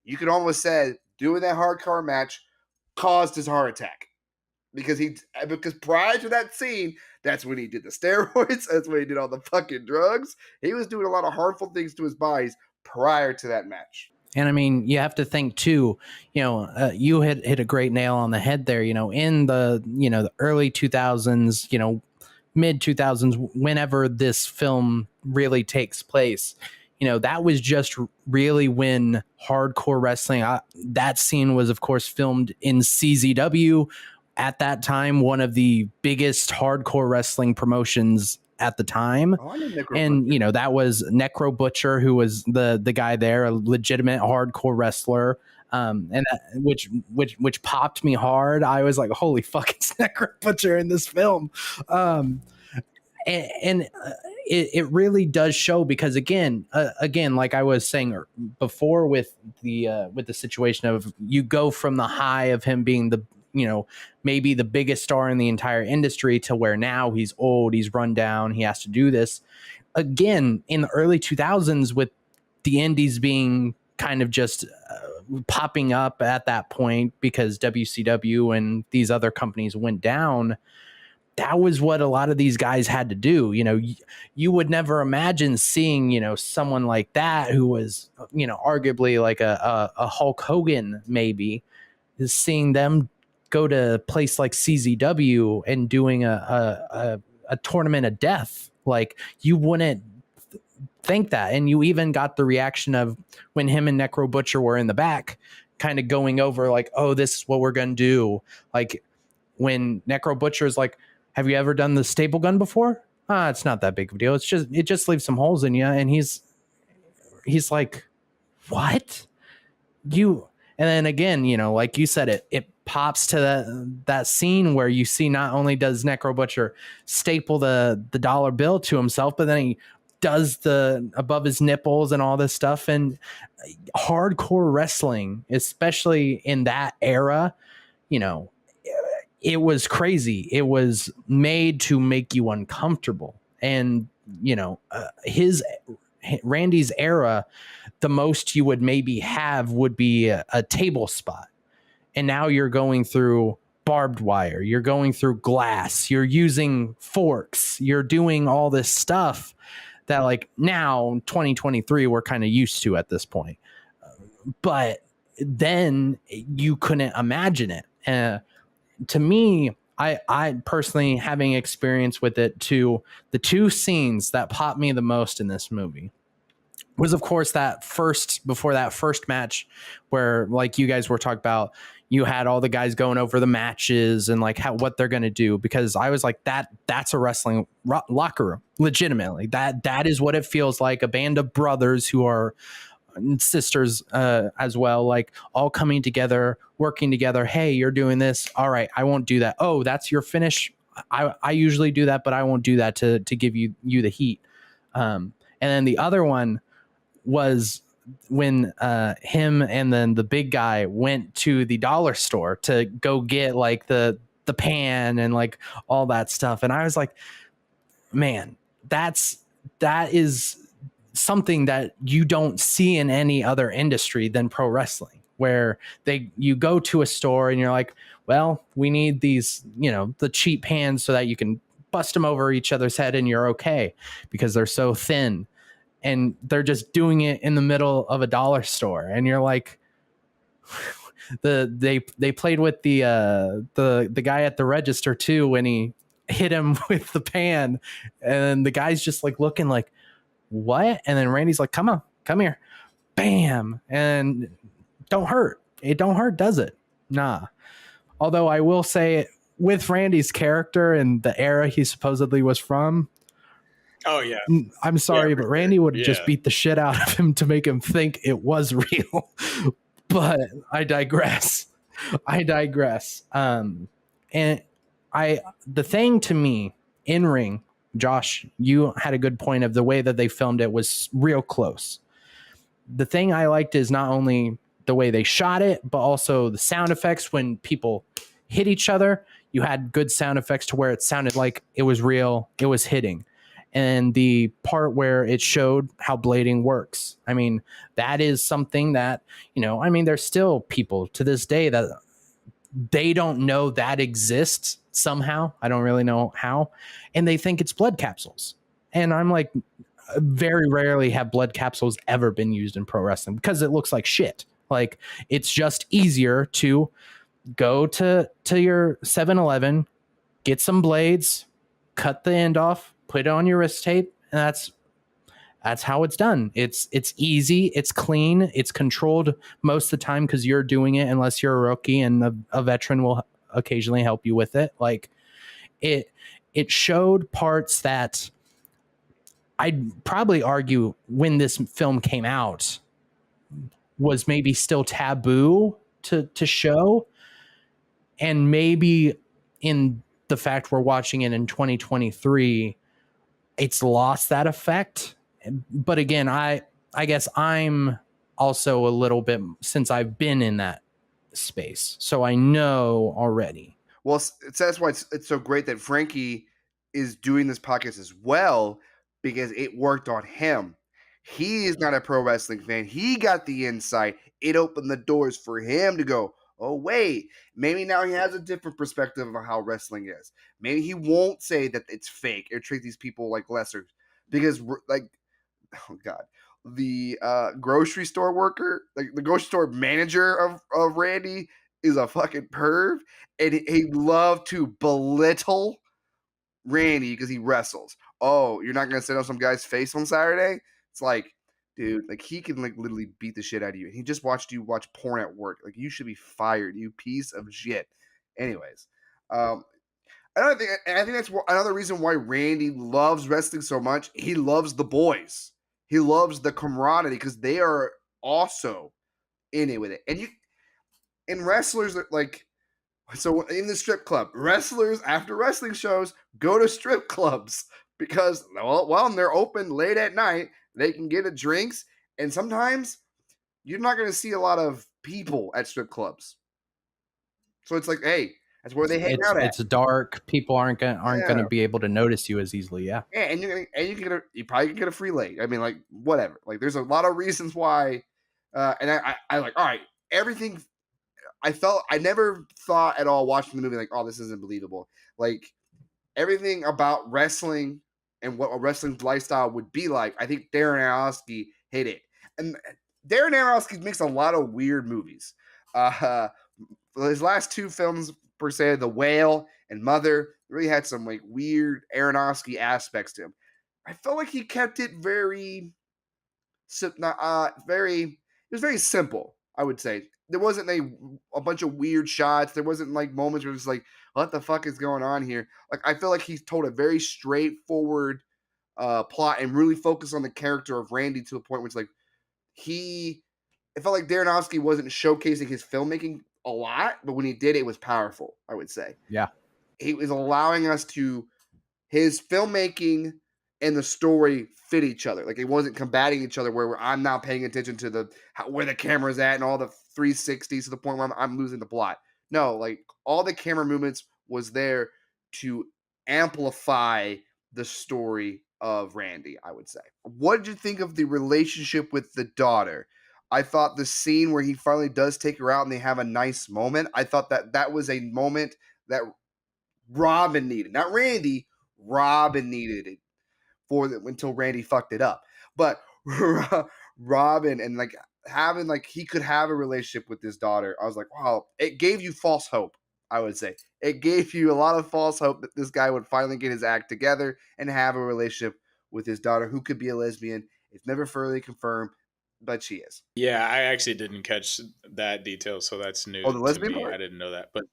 [SPEAKER 1] you could almost say, doing that hardcore match caused his heart attack. Because prior to that scene, that's when he did the steroids, that's when he did all the fucking drugs. He was doing a lot of harmful things to his bodies prior to that match.
[SPEAKER 2] And I mean, you have to think too, you hit a great nail on the head there, in the early 2000s, mid 2000s, whenever this film really takes place, that was just really when hardcore wrestling, that scene was of course filmed in CZW, at that time one of the biggest hardcore wrestling promotions at the time.
[SPEAKER 1] Oh, I know Necro
[SPEAKER 2] And
[SPEAKER 1] Butcher.
[SPEAKER 2] you know, that was Necro Butcher, who was the guy there, a legitimate hardcore wrestler. And that, which popped me hard. I was like, holy fuck, it's Necro Butcher in this film. And it really does show, because again, like I was saying before with the situation of, you go from the high of him being the, you know, maybe the biggest star in the entire industry, to where now he's old, he's run down, he has to do this again in the early 2000s, with the indies being kind of just popping up at that point because WCW and these other companies went down. That was what a lot of these guys had to do. You know, you would never imagine seeing, you know, someone like that, who was, you know, arguably like a Hulk Hogan, maybe, is seeing them go to a place like CZW and doing a tournament of death. Like, you wouldn't think that. And you even got the reaction of when him and Necro Butcher were in the back, kind of going over like, oh, this is what we're going to do. Like, when Necro Butcher is like, have you ever done the staple gun before? It's not that big of a deal. It just leaves some holes in you. And he's like, what? And then again, you know, like you said, it pops to that scene where you see, not only does Necro Butcher staple the dollar bill to himself, but then he does the above his nipples and all this stuff. And hardcore wrestling, especially in that era, you know, it was crazy. It was made to make you uncomfortable. And, you know, Randy's era, the most you would maybe have would be a table spot. And now you're going through barbed wire. You're going through glass. You're using forks. You're doing all this stuff that, like, now 2023, we're kind of used to at this point. But then you couldn't imagine it. To me, I personally, having experience with it too, the two scenes that popped me the most in this movie was, of course, before that first match, where, like you guys were talking about, you had all the guys going over the matches and like what they're going to do, because I was like, that's a wrestling locker room, legitimately. That is what it feels like, a band of brothers who are sisters as well, like all coming together, working together. Hey, you're doing this. All right, I won't do that. Oh, that's your finish. I usually do that, but I won't do that to give you the heat. And then the other one was when him and then the big guy went to the dollar store to go get like the pan and like all that stuff. And I was like, man, that is something that you don't see in any other industry than pro wrestling, where you go to a store and you're like, well, we need these, you know, the cheap pans so that you can bust them over each other's head and you're okay, because they're so thin. And they're just doing it in the middle of a dollar store, and you're like, they played with the guy at the register too, when he hit him with the pan, and the guy's just like looking like, what? And then Randy's like, come on, come here, bam, and don't hurt. It don't hurt, does it? Nah. Although I will say, with Randy's character and the era he supposedly was from,
[SPEAKER 3] oh yeah,
[SPEAKER 2] I'm sorry,
[SPEAKER 3] yeah,
[SPEAKER 2] but Randy would
[SPEAKER 3] yeah.
[SPEAKER 2] just beat the shit out of him to make him think it was real. But I digress. And the thing to me in ring, Josh, you had a good point of the way that they filmed it was real close. The thing I liked is not only the way they shot it, but also the sound effects. When people hit each other, you had good sound effects to where it sounded like it was real, it was hitting. And the part where it showed how blading works, I mean, that is something that, you know, I mean, there's still people to this day that they don't know that exists somehow. I don't really know how. And they think it's blood capsules. And I'm like, very rarely have blood capsules ever been used in pro wrestling, because it looks like shit. Like, it's just easier to go to your 7-Eleven, get some blades, cut the end off, put it on your wrist tape, and that's how it's done. It's easy, it's clean, it's controlled most of the time because you're doing it, unless you're a rookie, and a veteran will occasionally help you with it. Like it showed parts that I'd probably argue when this film came out was maybe still taboo to show. And maybe in the fact we're watching it in 2023, it's lost that effect. But again, I guess I'm also a little bit, since I've been in that space, so I know already.
[SPEAKER 1] Well, that's why it's so great that Frankie is doing this podcast as well, because it worked on him. He is not a pro wrestling fan. He got the insight. It opened the doors for him to go, oh, wait, maybe now he has a different perspective of how wrestling is. Maybe he won't say that it's fake or treat these people like lesser, because, like, oh, God, the grocery store worker, like the grocery store manager of Randy is a fucking perv, and he loved to belittle Randy because he wrestles. Oh, you're not gonna sit on some guy's face on Saturday? It's like, dude, like he can like literally beat the shit out of you. And he just watched you watch porn at work. Like you should be fired, you piece of shit. Anyways, I think that's another reason why Randy loves wrestling so much. He loves the boys. He loves the camaraderie because they are also in it with it. And wrestlers are like, so in the strip club, wrestlers after wrestling shows go to strip clubs because, well, they're open late at night. They can get a drinks, and sometimes you're not going to see a lot of people at strip clubs. So it's like, hey, that's where they hang out at.
[SPEAKER 2] It's dark. People aren't gonna be able to notice you as easily. Yeah.
[SPEAKER 1] Yeah, and you probably can get a free late. I mean, like whatever. Like there's a lot of reasons why. And I like, all right, everything. I never thought at all watching the movie like, oh, this isn't believable. Like everything about wrestling and what a wrestling lifestyle would be like, I think Darren Aronofsky hit it. And Darren Aronofsky makes a lot of weird movies. His last two films, per se, The Whale and Mother, really had some like weird Aronofsky aspects to him. I felt like he kept it very, it was very simple, I would say. There wasn't a bunch of weird shots. There wasn't like moments where it's like, what the fuck is going on here? Like, I feel like he told a very straightforward plot and really focused on the character of Randy to the point where it's like, it felt like Darren Aronofsky wasn't showcasing his filmmaking a lot, but when he did, it was powerful, I would say.
[SPEAKER 2] Yeah.
[SPEAKER 1] He was allowing us to, his filmmaking and the story fit each other. Like it wasn't combating each other where I'm now paying attention to where the camera's at and all the 360s to the point where I'm losing the plot. No, like all the camera movements was there to amplify the story of Randy, I would say. What did you think of the relationship with the daughter? I thought the scene where he finally does take her out and they have a nice moment, I thought that was a moment that Robin needed. Not Randy, Robin needed it until Randy fucked it up. But Robin and like having like he could have a relationship with his daughter. I was like, wow, it gave you false hope, I would say. It gave you a lot of false hope that this guy would finally get his act together and have a relationship with his daughter who could be a lesbian. It's never fully confirmed, but she is.
[SPEAKER 3] Yeah, I actually didn't catch that detail, so that's new
[SPEAKER 1] Oh, the lesbian
[SPEAKER 3] to me.
[SPEAKER 1] part?
[SPEAKER 3] I didn't know that. But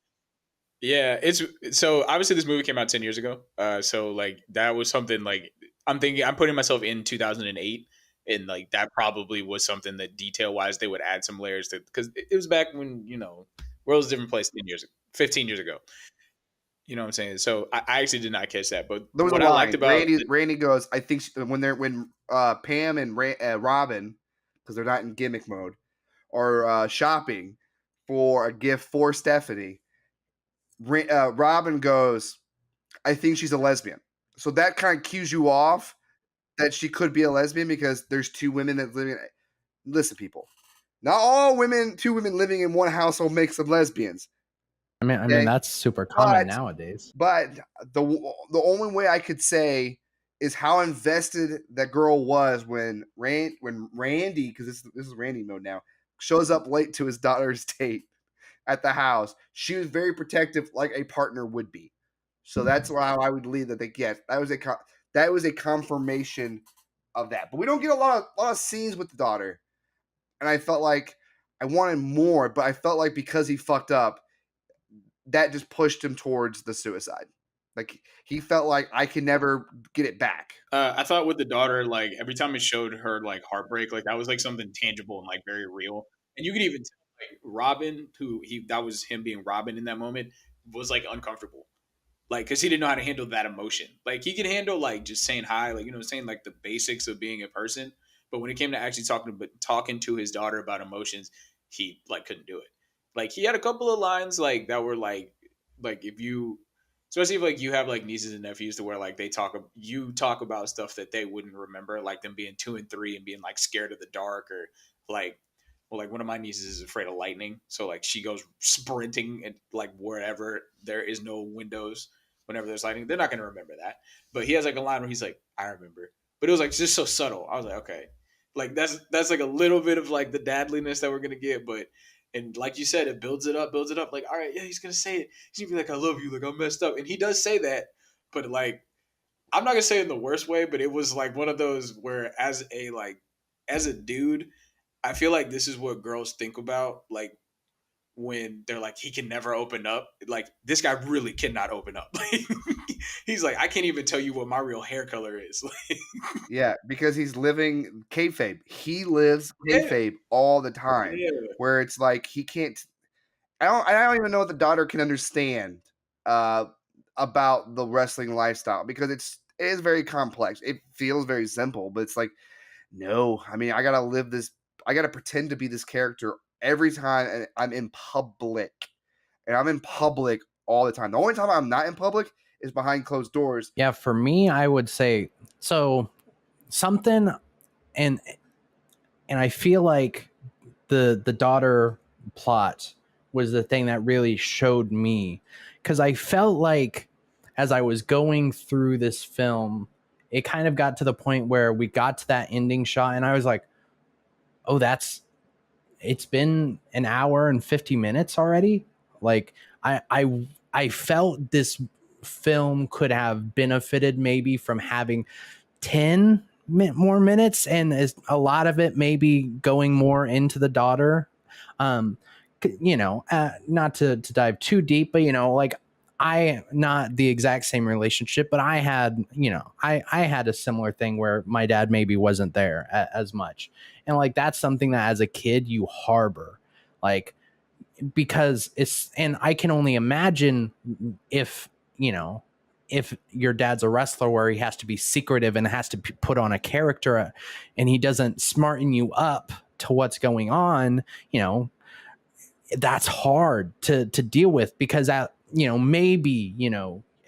[SPEAKER 3] yeah, it's so obviously this movie came out 10 years ago. So like that was something like I'm putting myself in 2008, and like that probably was something that detail wise they would add some layers to, because it was back when, world was a different place 15 years ago. You know what I'm saying? So I actually did not catch that. But
[SPEAKER 1] There was
[SPEAKER 3] what
[SPEAKER 1] a
[SPEAKER 3] I
[SPEAKER 1] line.
[SPEAKER 3] liked about
[SPEAKER 1] Randy goes, I think when Pam and Robin, because they're not in gimmick mode, are shopping for a gift for Stephanie, Robin goes, I think she's a lesbian. So that kind of cues you off that she could be a lesbian because there's two women that live in. Listen, people, not all two women living in one household makes them lesbians.
[SPEAKER 2] I mean that's super common nowadays.
[SPEAKER 1] But the only way I could say is how invested that girl was when Randy, because this is Randy mode now, shows up late to his daughter's date at the house. She was very protective, like a partner would be. So that's how I would leave that. That was a confirmation of that. But we don't get a lot of scenes with the daughter, and I felt like I wanted more. But I felt like because he fucked up, that just pushed him towards the suicide. Like he felt like I can never get it back.
[SPEAKER 3] I thought with the daughter, like every time it showed her like heartbreak, like that was like something tangible and like very real. And you could even tell like Robin, that was him being Robin in that moment, was like uncomfortable. Like, cause he didn't know how to handle that emotion. Like he could handle like just saying hi, like, saying like the basics of being a person. But when it came to actually talking to his daughter about emotions, he like couldn't do it. Like he had a couple of lines like that were like if you, especially if like you have like nieces and nephews to where like you talk about stuff that they wouldn't remember, like them being 2 and 3 and being like scared of the dark, or like, well, like one of my nieces is afraid of lightning, so like she goes sprinting and like wherever there is no windows whenever there's lightning. They're not going to remember that. But he has like a line where he's like, I remember. But it was like just so subtle. I was like, okay. Like that's like a little bit of like the dadliness that we're going to get. But, and like you said, it builds it up. Like, all right, yeah, he's going to say it. He's going to be like, I love you. Like, I'm messed up. And he does say that. But like, I'm not going to say it in the worst way, but it was like one of those where as a dude, I feel like this is what girls think about. Like, when they're like, he can never open up. Like, this guy really cannot open up. He's like, I can't even tell you what my real hair color is.
[SPEAKER 1] Yeah, because he's living kayfabe. He lives kayfabe all the time.
[SPEAKER 3] Yeah.
[SPEAKER 1] Where it's like he can't. I don't even know if the daughter can understand about the wrestling lifestyle, because it is very complex. It feels very simple, but it's like, no. I mean, I gotta live this. I gotta pretend to be this character every time I'm in public, and I'm in public all the time. The only time I'm not in public is behind closed doors.
[SPEAKER 2] Yeah, for me, I would say so. Something, and I feel like the daughter plot was the thing that really showed me, because I felt like as I was going through this film, it kind of got to the point where we got to that ending shot, and I was like, oh, it's been an hour and 50 minutes already. Like I felt this film could have benefited maybe from having 10 more minutes, and a lot of it maybe going more into the daughter. Not to dive too deep, but like, I not the exact same relationship, but I had a similar thing where my dad maybe wasn't there as much. And like, that's something that as a kid you harbor, like, because and I can only imagine if your dad's a wrestler where he has to be secretive and has to put on a character, and he doesn't smarten you up to what's going on, that's hard to deal with, because that, maybe,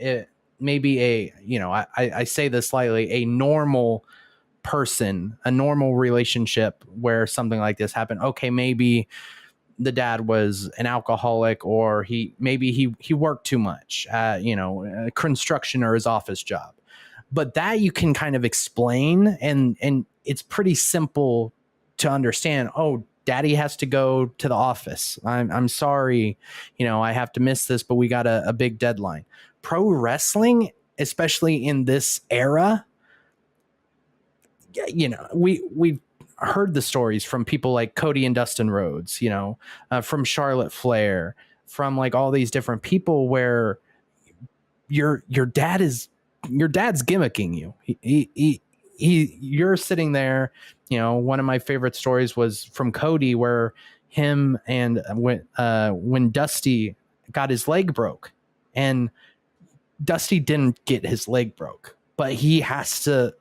[SPEAKER 2] I say this slightly, a normal person, a normal relationship where something like this happened. Okay, maybe the dad was an alcoholic, or he worked too much, construction or his office job. But that you can kind of explain, and it's pretty simple to understand. Oh, daddy has to go to the office. I'm sorry, I have to miss this, but we got a big deadline. Pro wrestling, especially in this era, we've heard the stories from people like Cody and Dustin Rhodes, from Charlotte Flair, from like all these different people where your dad's gimmicking you. You're sitting there. One of my favorite stories was from Cody, where him and when Dusty got his leg broke, and Dusty didn't get his leg broke, but he has to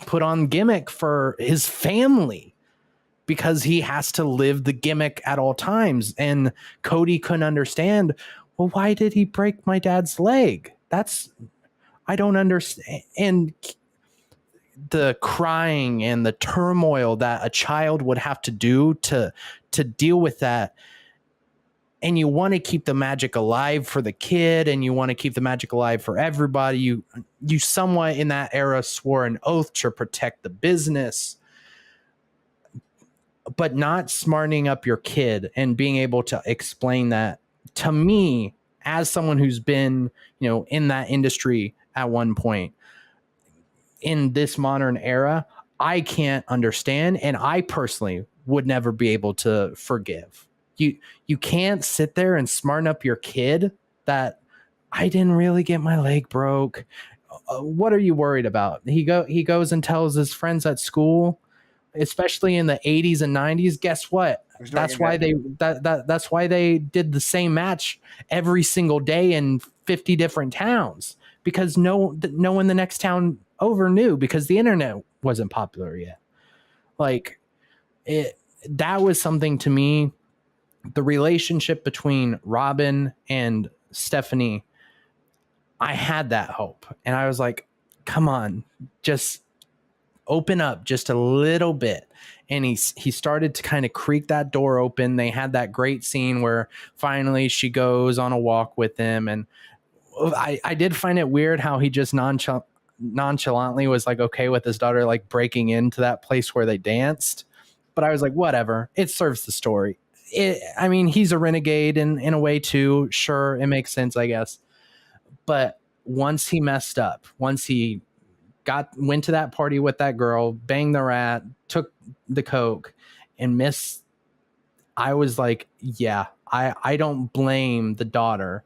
[SPEAKER 2] put on gimmick for his family because he has to live the gimmick at all times. And Cody couldn't understand, well, why did he break my dad's leg? I don't understand. And the crying and the turmoil that a child would have to do to deal with that. And you want to keep the magic alive for the kid, and you want to keep the magic alive for everybody. You somewhat in that era swore an oath to protect the business, but not smartening up your kid and being able to explain that to me, as someone who's been, in that industry at one point in this modern era, I can't understand. And I personally would never be able to forgive, You can't sit there and smarten up your kid that I didn't really get my leg broke. What are you worried about? He goes and tells his friends at school, especially in the 80s and 90s. Guess what? That's why that's why they did the same match every single day in 50 different towns, because no one in the next town over knew, because the internet wasn't popular yet. Like, that was something to me. The relationship between Robin and Stephanie, I had that hope, and I was like, come on, just open up just a little bit. And he started to kind of creak that door open. They had that great scene where finally she goes on a walk with him, and I did find it weird how he just nonchalantly was like okay with his daughter like breaking into that place where they danced. But I was like, whatever, it serves the story. I mean, he's a renegade in a way too. Sure, it makes sense, I guess. But once he messed up, once he went to that party with that girl, banged the rat, took the coke, and missed, I was like, yeah, I don't blame the daughter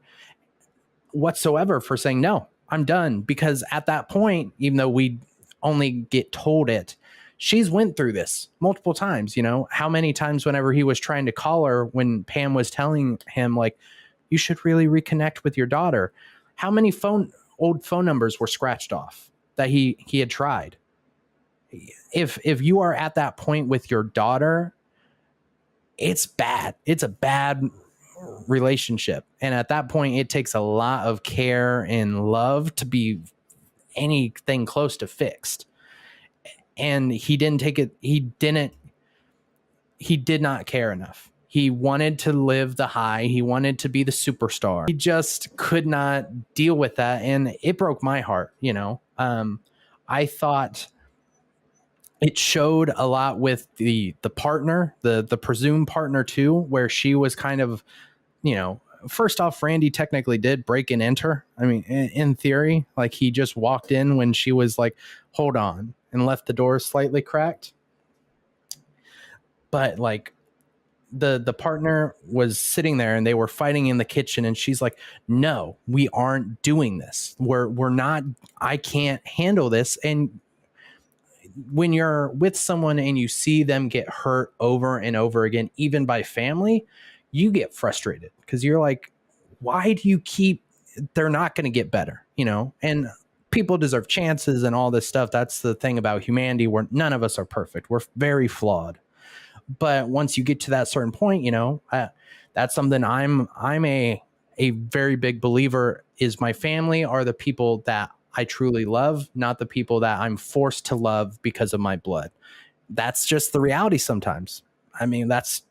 [SPEAKER 2] whatsoever for saying, no, I'm done. Because at that point, even though we only get told it, she's went through this multiple times. You know, how many times whenever he was trying to call her, when Pam was telling him, like, you should really reconnect with your daughter, how many old phone numbers were scratched off that he had tried? If you are at that point with your daughter, it's bad. It's a bad relationship. And at that point, it takes a lot of care and love to be anything close to fixed. And he didn't take it. He did not care enough. He wanted to live the high. He wanted to be the superstar. He just could not deal with that. And it broke my heart. You know, I thought it showed a lot with the partner, the presumed partner too, where she was kind of, you know, first off, Randy technically did break and enter. I mean, in theory, like he just walked in when she was like, hold on, and left the door slightly cracked. But like the partner was sitting there and they were fighting in the kitchen, and she's like, no, we aren't doing this. We're not, I can't handle this. And when you're with someone and you see them get hurt over and over again, even by family, you get frustrated because you're like, why do you keep, they're not going to get better, you know? And people deserve chances and all this stuff. That's the thing about humanity, where none of us are perfect. We're very flawed. But once you get to that certain point, you know, that's something I'm a very big believer is my family are the people that I truly love, not the people that I'm forced to love because of my blood. That's just the reality sometimes. I mean, that's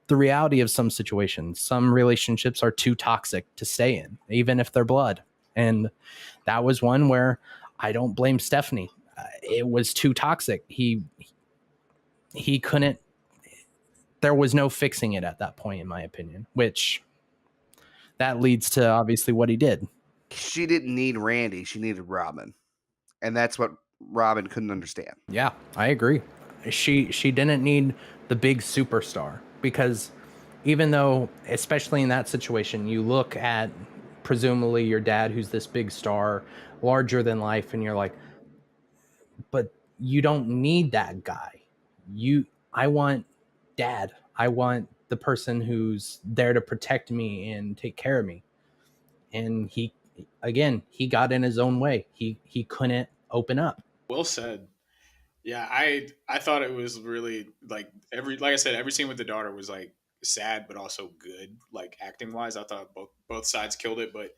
[SPEAKER 2] the reality of some situations. Some relationships are too toxic to stay in, even if they're blood. And that was one where I don't blame Stephanie. It was too toxic. He couldn't, there was no fixing it at that point, in my opinion, which that leads to obviously what he did.
[SPEAKER 1] She didn't need Randy. She needed Robin. And that's what Robin couldn't understand.
[SPEAKER 2] Yeah, I agree. She didn't need the big superstar, because even though, especially in that situation, you look at presumably your dad, who's this big star, larger than life, and you're like, but you don't need that guy. I want dad. I want the person who's there to protect me and take care of me. And he got in his own way. He couldn't open up.
[SPEAKER 3] Well said. Yeah, I thought it was really like like I said, every scene with the daughter was like sad but also good, like acting wise. I thought both sides killed it, but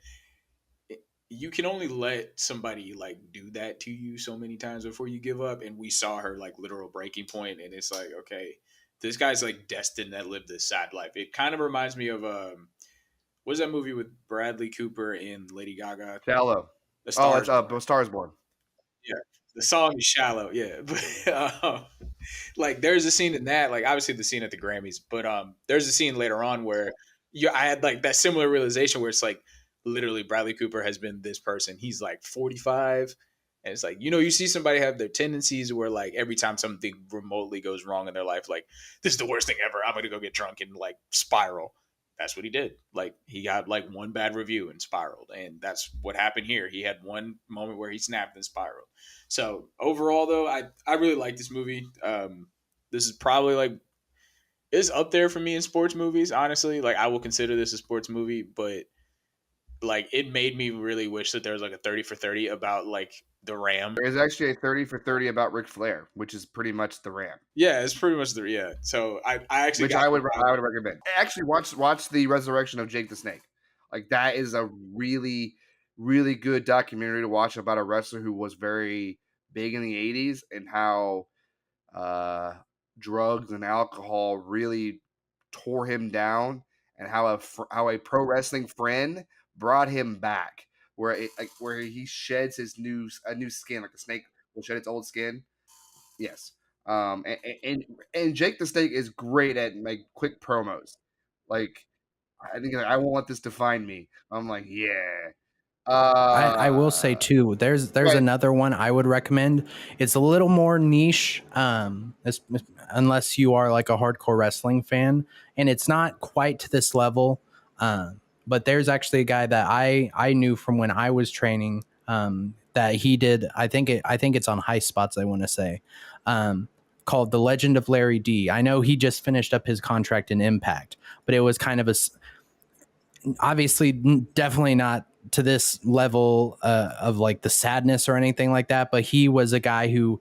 [SPEAKER 3] you can only let somebody like do that to you so many times before you give up. And we saw her like literal breaking point, and it's like, okay, this guy's like destined to live this sad life. It kind of reminds me of what is that movie with Bradley Cooper and Lady Gaga?
[SPEAKER 1] Shallow.
[SPEAKER 3] The Stars.
[SPEAKER 1] Stars Born.
[SPEAKER 3] Yeah, the song is Shallow. Yeah, but like there's a scene in that, like obviously the scene at the Grammys, but there's a scene later on where I had like that similar realization where it's like literally Bradley Cooper has been this person. He's like 45. And it's like, you see somebody have their tendencies where like every time something remotely goes wrong in their life, like this is the worst thing ever. I'm going to go get drunk and like spiral. That's what he did. Like he got like one bad review and spiraled. And that's what happened here. He had one moment where he snapped and spiraled. So overall though, I really like this movie. This is probably like, it's up there for me in sports movies, honestly. Like I will consider this a sports movie, but like it made me really wish that there was like a 30 for 30 about like the Ram.
[SPEAKER 1] There's actually a 30 for 30 about Ric Flair, which is pretty much the Ram.
[SPEAKER 3] Yeah, it's pretty much the yeah. So I actually
[SPEAKER 1] which I would recommend. Actually, watch the Resurrection of Jake the Snake. Like that is a really really good documentary to watch about a wrestler who was very big in the 80s and how drugs and alcohol really tore him down, and how a pro wrestling friend brought him back, where he sheds a new skin, like a snake will shed its old skin. Yes. And Jake the Snake is great at like quick promos. Like I think I won't let this define me. I'm like, yeah.
[SPEAKER 2] I will say too, there's
[SPEAKER 1] Right.
[SPEAKER 2] another one I would recommend. It's a little more niche, unless you are like a hardcore wrestling fan, and it's not quite to this level. But there's actually a guy that I knew from when I was training, that he did. I think it's on High Spots, I want to say, called The Legend of Larry D. I know he just finished up his contract in Impact, but it was kind of obviously definitely not to this level of like the sadness or anything like that, but he was a guy who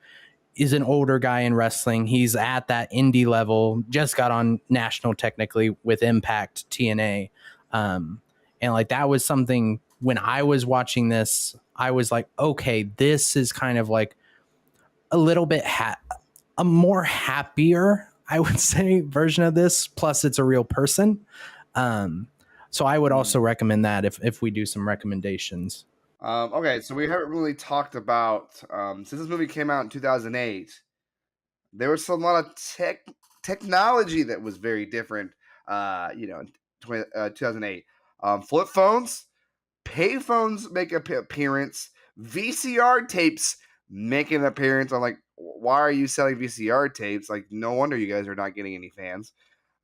[SPEAKER 2] is an older guy in wrestling. He's at that indie level, just got on national technically with Impact TNA. And like that was something when I was watching this, I was like, okay, this is kind of like a little bit a more happier, I would say, version of this. Plus it's a real person. So I would also recommend that if we do some recommendations.
[SPEAKER 1] Okay, so we haven't really talked about since this movie came out in 2008. There was a lot of technology that was very different. In 2008, flip phones, pay phones make an appearance. VCR tapes make an appearance. I'm like, why are you selling VCR tapes? Like, no wonder you guys are not getting any fans.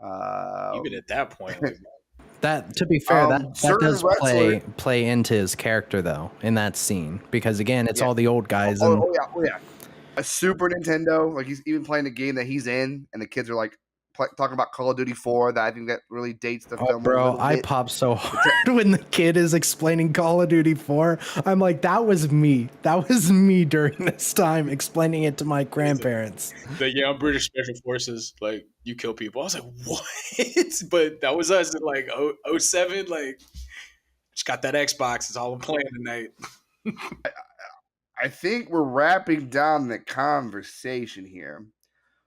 [SPEAKER 3] Even at that point, like,
[SPEAKER 2] that, to be fair, that
[SPEAKER 1] certain
[SPEAKER 2] does play into his character though in that scene, because again, it's all the old guys.
[SPEAKER 1] Oh yeah. A Super Nintendo, like he's even playing a game that he's in, and the kids are like talking about Call of Duty 4. That I think that really dates the film.
[SPEAKER 2] Bro, I pop so hard when the kid is explaining Call of Duty 4. I'm like, that was me. That was me during this time explaining it to my grandparents.
[SPEAKER 3] I'm British Special Forces. Like, you kill people. I was like, what? But that was us in like 07. Like, just got that Xbox. It's all I'm playing tonight.
[SPEAKER 1] I think we're wrapping down the conversation here.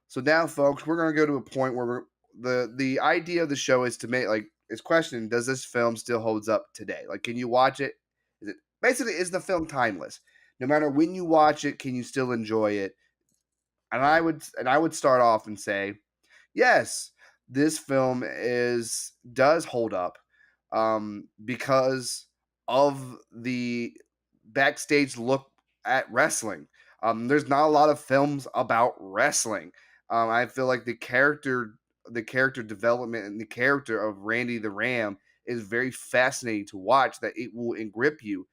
[SPEAKER 1] So now, folks, we're going to go to a point where the idea of the show is to make is questioning, does this film still holds up today? Like, can you watch it? Is the film timeless? No matter when you watch it, can you still enjoy it? And I would start off and say, yes, this film does hold up, because of the backstage look at wrestling. There's not a lot of films about wrestling. I feel like the character development and the character of Randy the Ram is very fascinating to watch, that it will grip you.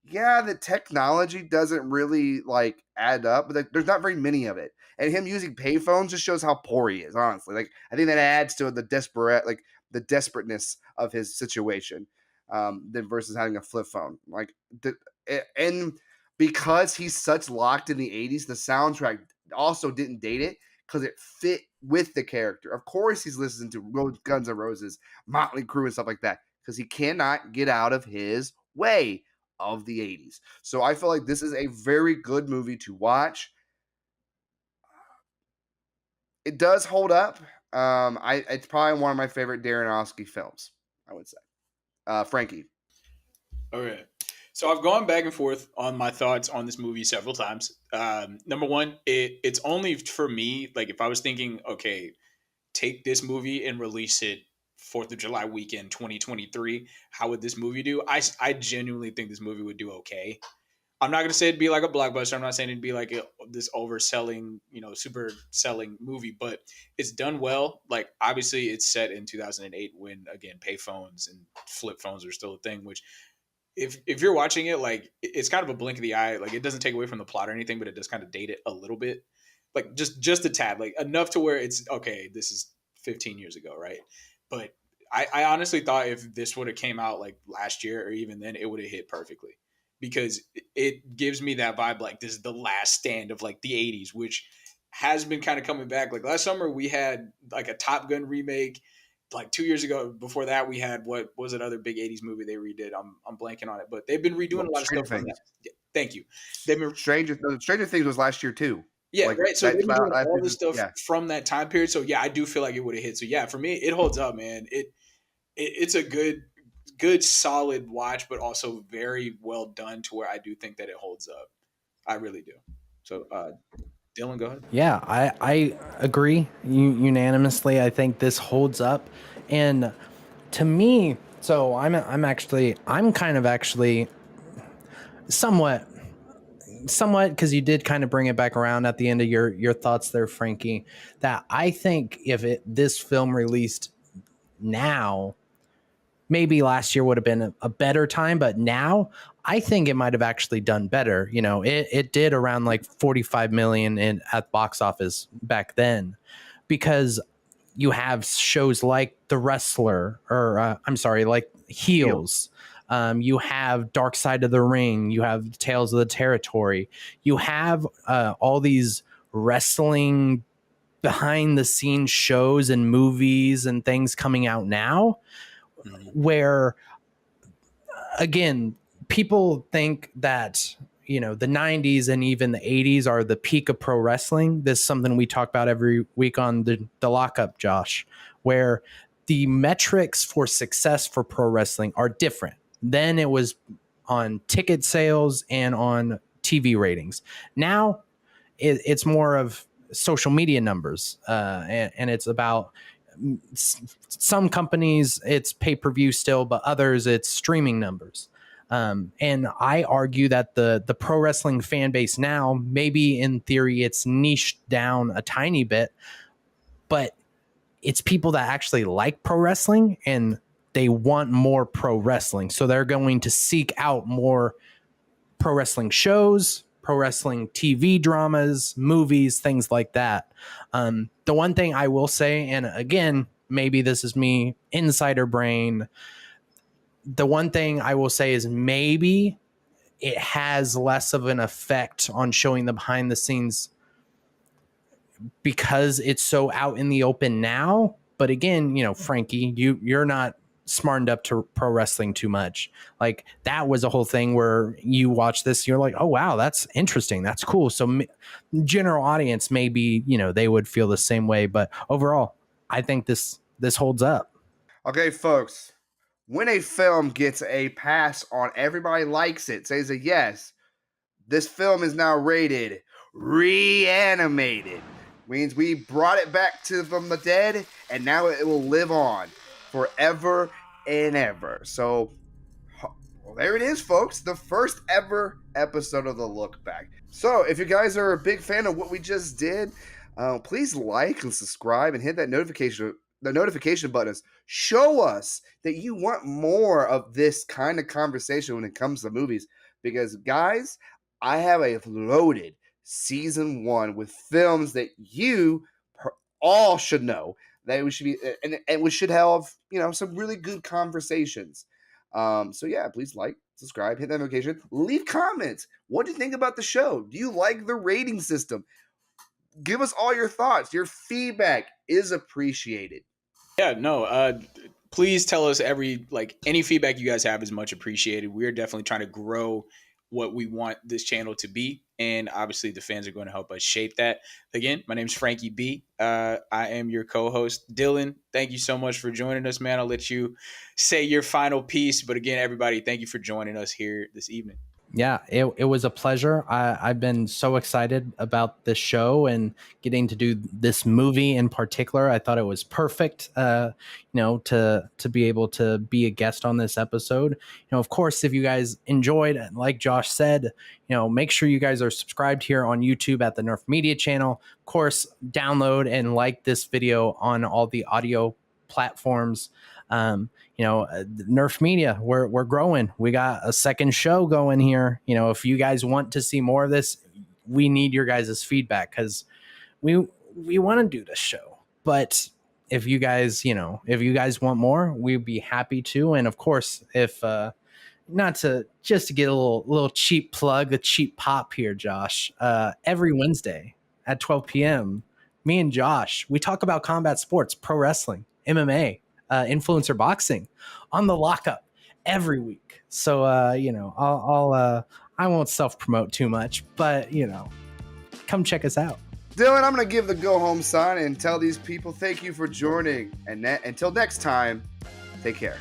[SPEAKER 1] Yeah, the technology doesn't really like add up, but there's not very many of it. And him using payphones just shows how poor he is, honestly. Like, I think that adds to the desperateness of his situation, than versus having a flip phone. And because he's such locked in the 80s, the soundtrack also didn't date it because it fit with the character. Of course, he's listening to Guns N' Roses, Motley Crue, and stuff like that because he cannot get out of his way of the 80s. So I feel like this is a very good movie to watch. It does hold up. It's probably one of my favorite Darren Aronofsky films, I would say. Frankie.
[SPEAKER 3] Okay. So I've gone back and forth on my thoughts on this movie several times. Number one, it's only for me, like if I was thinking, okay, take this movie and release it 4th of July weekend 2023, how would this movie do? I genuinely think this movie would do okay. I'm not going to say it'd be like a blockbuster. I'm not saying it'd be like this overselling, super selling movie, but it's done well. Like, obviously, it's set in 2008 when, again, payphones and flip phones are still a thing, which if you're watching it, like, it's kind of a blink of the eye. Like, it doesn't take away from the plot or anything, but it does kind of date it a little bit. Like, just a tad, like enough to where it's okay, this is 15 years ago, right? But I honestly thought if this would have came out like last year or even then, it would have hit perfectly, because it gives me that vibe like this is the last stand of like the 80s, which has been kind of coming back. Like last summer we had like a Top Gun remake. Like 2 years ago, before that, we had what was another big 80s movie they redid. I'm blanking on it, but they've been redoing a lot of
[SPEAKER 1] Stranger
[SPEAKER 3] stuff from
[SPEAKER 1] Things.
[SPEAKER 3] that. Yeah, thank you. They've been
[SPEAKER 1] Stranger Things was last year too.
[SPEAKER 3] yeah,
[SPEAKER 1] Like
[SPEAKER 3] right. So
[SPEAKER 1] that.
[SPEAKER 3] they've been doing all this stuff
[SPEAKER 1] Yeah.
[SPEAKER 3] from that time period. So yeah, I do feel like it would have hit. So yeah, for me, it holds up, man. It's a good solid watch, but also very well done to where I do think that it holds up. I really do. So Dylan, go ahead.
[SPEAKER 2] Yeah, I agree unanimously. I think this holds up, and to me, so I'm kind of actually somewhat because you did kind of bring it back around at the end of your thoughts there, Frankie. That I think if this film released now, maybe last year would have been a better time, but now I think it might have actually done better. It did around like 45 million at box office back then, because you have shows like The Wrestler, or I'm sorry, like Heels. You have Dark Side of the Ring. You have Tales of the Territory. You have all these wrestling behind the scenes shows and movies and things coming out now, where again, people think that the 90s and even the 80s are the peak of pro wrestling. This is something we talk about every week on the Lockup, Josh, where the metrics for success for pro wrestling are different. Then it was on ticket sales and on TV ratings. Now it's more of social media numbers, and it's about some companies it's pay-per-view still, but others it's streaming numbers. And I argue that the pro wrestling fan base now, maybe in theory it's niched down a tiny bit, but it's people that actually like pro wrestling and they want more pro wrestling. So they're going to seek out more pro wrestling shows, pro wrestling TV dramas, movies, things like that. The one thing I will say, and again, maybe this is me, insider brain, the one thing I will say is maybe it has less of an effect on showing the behind the scenes because it's so out in the open now. But again, Frankie, you're not smartened up to pro wrestling too much. Like that was a whole thing where you watch this, you're like, oh wow, that's interesting, that's cool. So general audience, maybe they would feel the same way, but overall I think this holds up.
[SPEAKER 1] Okay, folks, when a film gets a pass on everybody likes it, says a yes, this film is now rated reanimated. Means we brought it back from the dead, and now it will live on forever and ever. So, well, there it is, folks. The first ever episode of The Look Back. So, if you guys are a big fan of what we just did, please like and subscribe and hit that notification buttons. Show us that you want more of this kind of conversation when it comes to movies. Because, guys, I have a loaded season 1 with films that you all should know that we should be, and we should have, some really good conversations. So yeah, please like, subscribe, hit that notification, leave comments. What do you think about the show? Do you like the rating system? Give us all your thoughts. Your feedback is appreciated.
[SPEAKER 3] Yeah, no, please tell us any feedback you guys have is much appreciated. We're definitely trying to grow what we want this channel to be, and obviously the fans are going to help us shape that. Again, my name is Frankie B. I am your co-host. Dylan, thank you so much for joining us, man. I'll let you say your final piece, but again, everybody, thank you for joining us here this evening.
[SPEAKER 2] Yeah, it was a pleasure. I've been so excited about this show and getting to do this movie in particular. I thought it was perfect, to be able to be a guest on this episode. Of course, if you guys enjoyed, like Josh said, make sure you guys are subscribed here on YouTube at the NRFD Media channel. Of course, download and like this video on all the audio platforms. NRFD Media, we're growing. We got a second show going here. If you guys want to see more of this, we need your guys' feedback, because we want to do this show. But if you guys want more, we'd be happy to. And of course, if not to just to get a little cheap plug, a cheap pop here, Josh, every Wednesday at 12 p.m., me and Josh, we talk about combat sports, pro wrestling, MMA, influencer boxing on the Lockup every week. So I won't self-promote too much, but come check us out.
[SPEAKER 1] Dylan, I'm going to give the go home sign and tell these people thank you for joining. And until next time, take care.